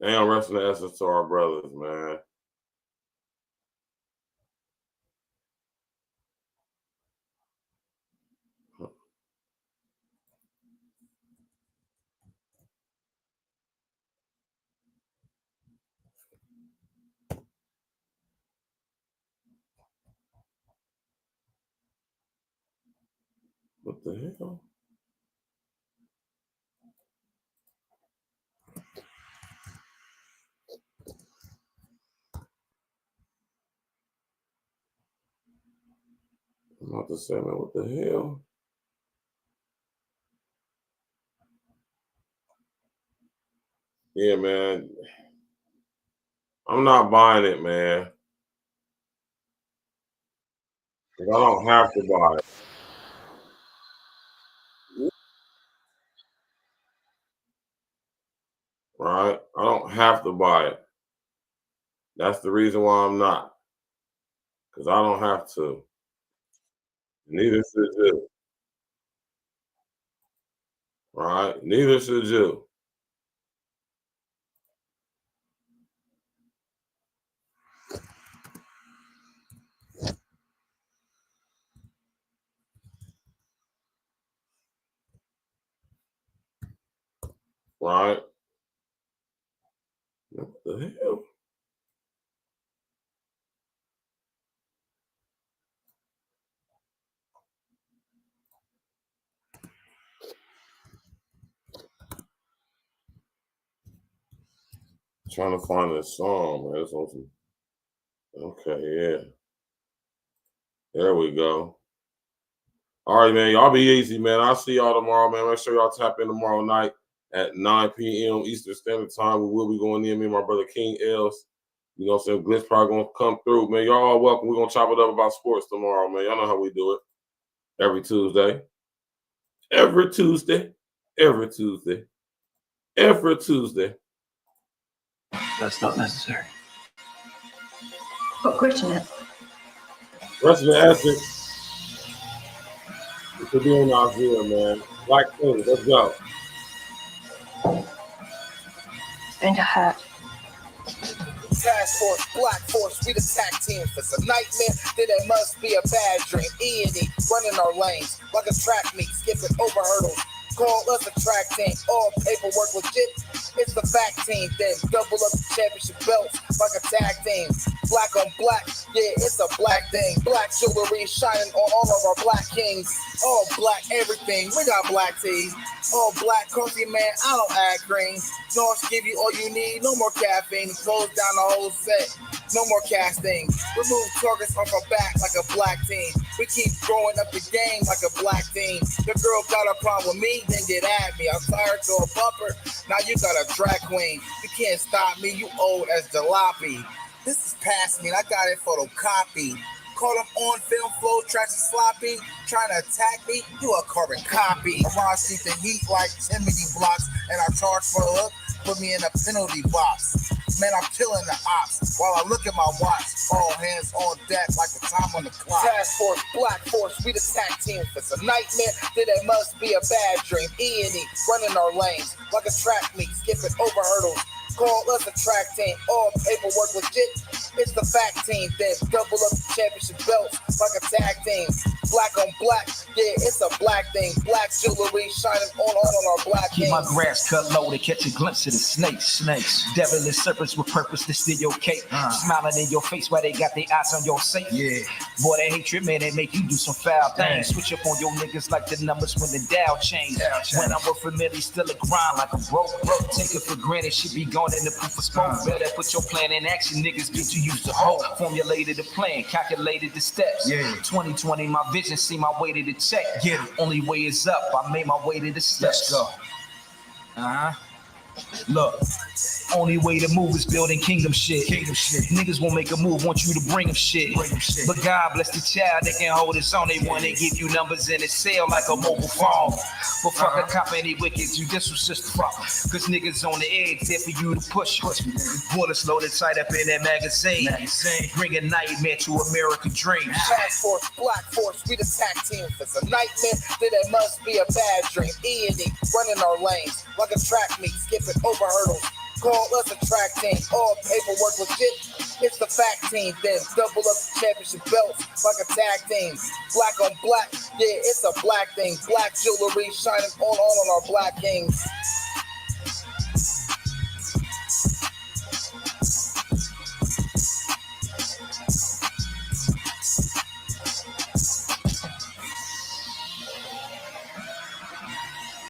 And rest in the essence to our brothers, man. What the hell? I'm about to say, man, what the hell? Yeah, man. I'm not buying it, man. I don't have to buy it. Right? I don't have to buy it. That's the reason why I'm not. Because I don't have to. Neither should you. Right? Neither should you. Right? What the hell? Trying to find this song, man. Okay, yeah. There we go. All right, man. Y'all be easy, man. I'll see y'all tomorrow, man. Make sure y'all tap in tomorrow night at 9 p.m. Eastern Standard Time. We will be going in, me and my brother King Els. You know what I'm saying? Glitch probably going to come through, man. Y'all all welcome. We're going to chop it up about sports tomorrow, man. Y'all know how we do it. Every Tuesday. Every Tuesday. Every Tuesday. Every Tuesday. That's not necessary. What question is? Rest of the essence. It could be on NAAZIR, man. Black King, let's go. And a hat. Task Force, Black Force, we the tag team. If it's a nightmare, then it must be a bad dream. E&E, running our lanes like a track meet, skipping over hurdles. Call us a track team, all paperwork legit. It's the fact team, then double up the championship belts like a tag team. Black on black, yeah, it's a black thing. Black jewelry shining on all of our black kings. All black everything, we got black tees. All black coffee, man, I don't add green. North give you all you need, no more caffeine. Close down the whole set, no more casting. Remove targets off our back like a black team. We keep growing up the game like a black team. The girl got a problem with me, then get at me. I'm tired to a bumper, now you got a drag queen. You can't stop me, you old as jalopy. This is past me, and I got it photocopied. Caught him on film, flow tracks and sloppy. Trying to attack me, you a carbon copy. I see the heat like chimney blocks, and I charge for a look, put me in a penalty box. Man, I'm killing the ops while I look at my watch. All hands on deck like the time on the clock. Task Force, Black Force, we the tag team. If it's a nightmare, then it must be a bad dream. E&E, running our lanes like a track meet, skipping over hurdles. Call us a track team, all paperwork legit. It's the fact team, then double up the championship belts like a tag team. Black on black, yeah, it's a black thing. Black jewelry shining on our black Keep my kings. grass cut low to catch a glimpse of the snakes. Devilish serpents with purpose to steal your cake. Smiling in your face while they got their eyes on your safe. Yeah. Boy, that hatred, man, they make you do some foul things. Switch up on your niggas like the numbers when the Dow change. When I'm with familiar, still a grind like a broke. Take it for granted, shit be gone in the proof of smoke. Better put your plan in action, niggas get you used to hope. Formulated the plan, calculated the steps. 2020, my vision, see my way to the check. Only way is up, I made my way to the steps. Let's go. Look, only way to move is building kingdom shit. Niggas won't make a move, want you to bring them shit. But God bless the child that can hold his own. They want to give you numbers in a cell like a mobile phone. But fuck a cop, any wicked judicial system. Cause niggas on the edge, there for you to push. Bullets loaded tight up in that magazine. Bring a nightmare to American dreams. Task force, black force, we the tag team. If it's a nightmare, then it must be a bad dream. E&E, running our lanes like a track meet, skipping over hurdles. Call us a track team. All paperwork legit. It's the fact team. Then double up the championship belts like a tag team. Black on black, yeah, it's a black thing. Black jewelry shining on our black kings.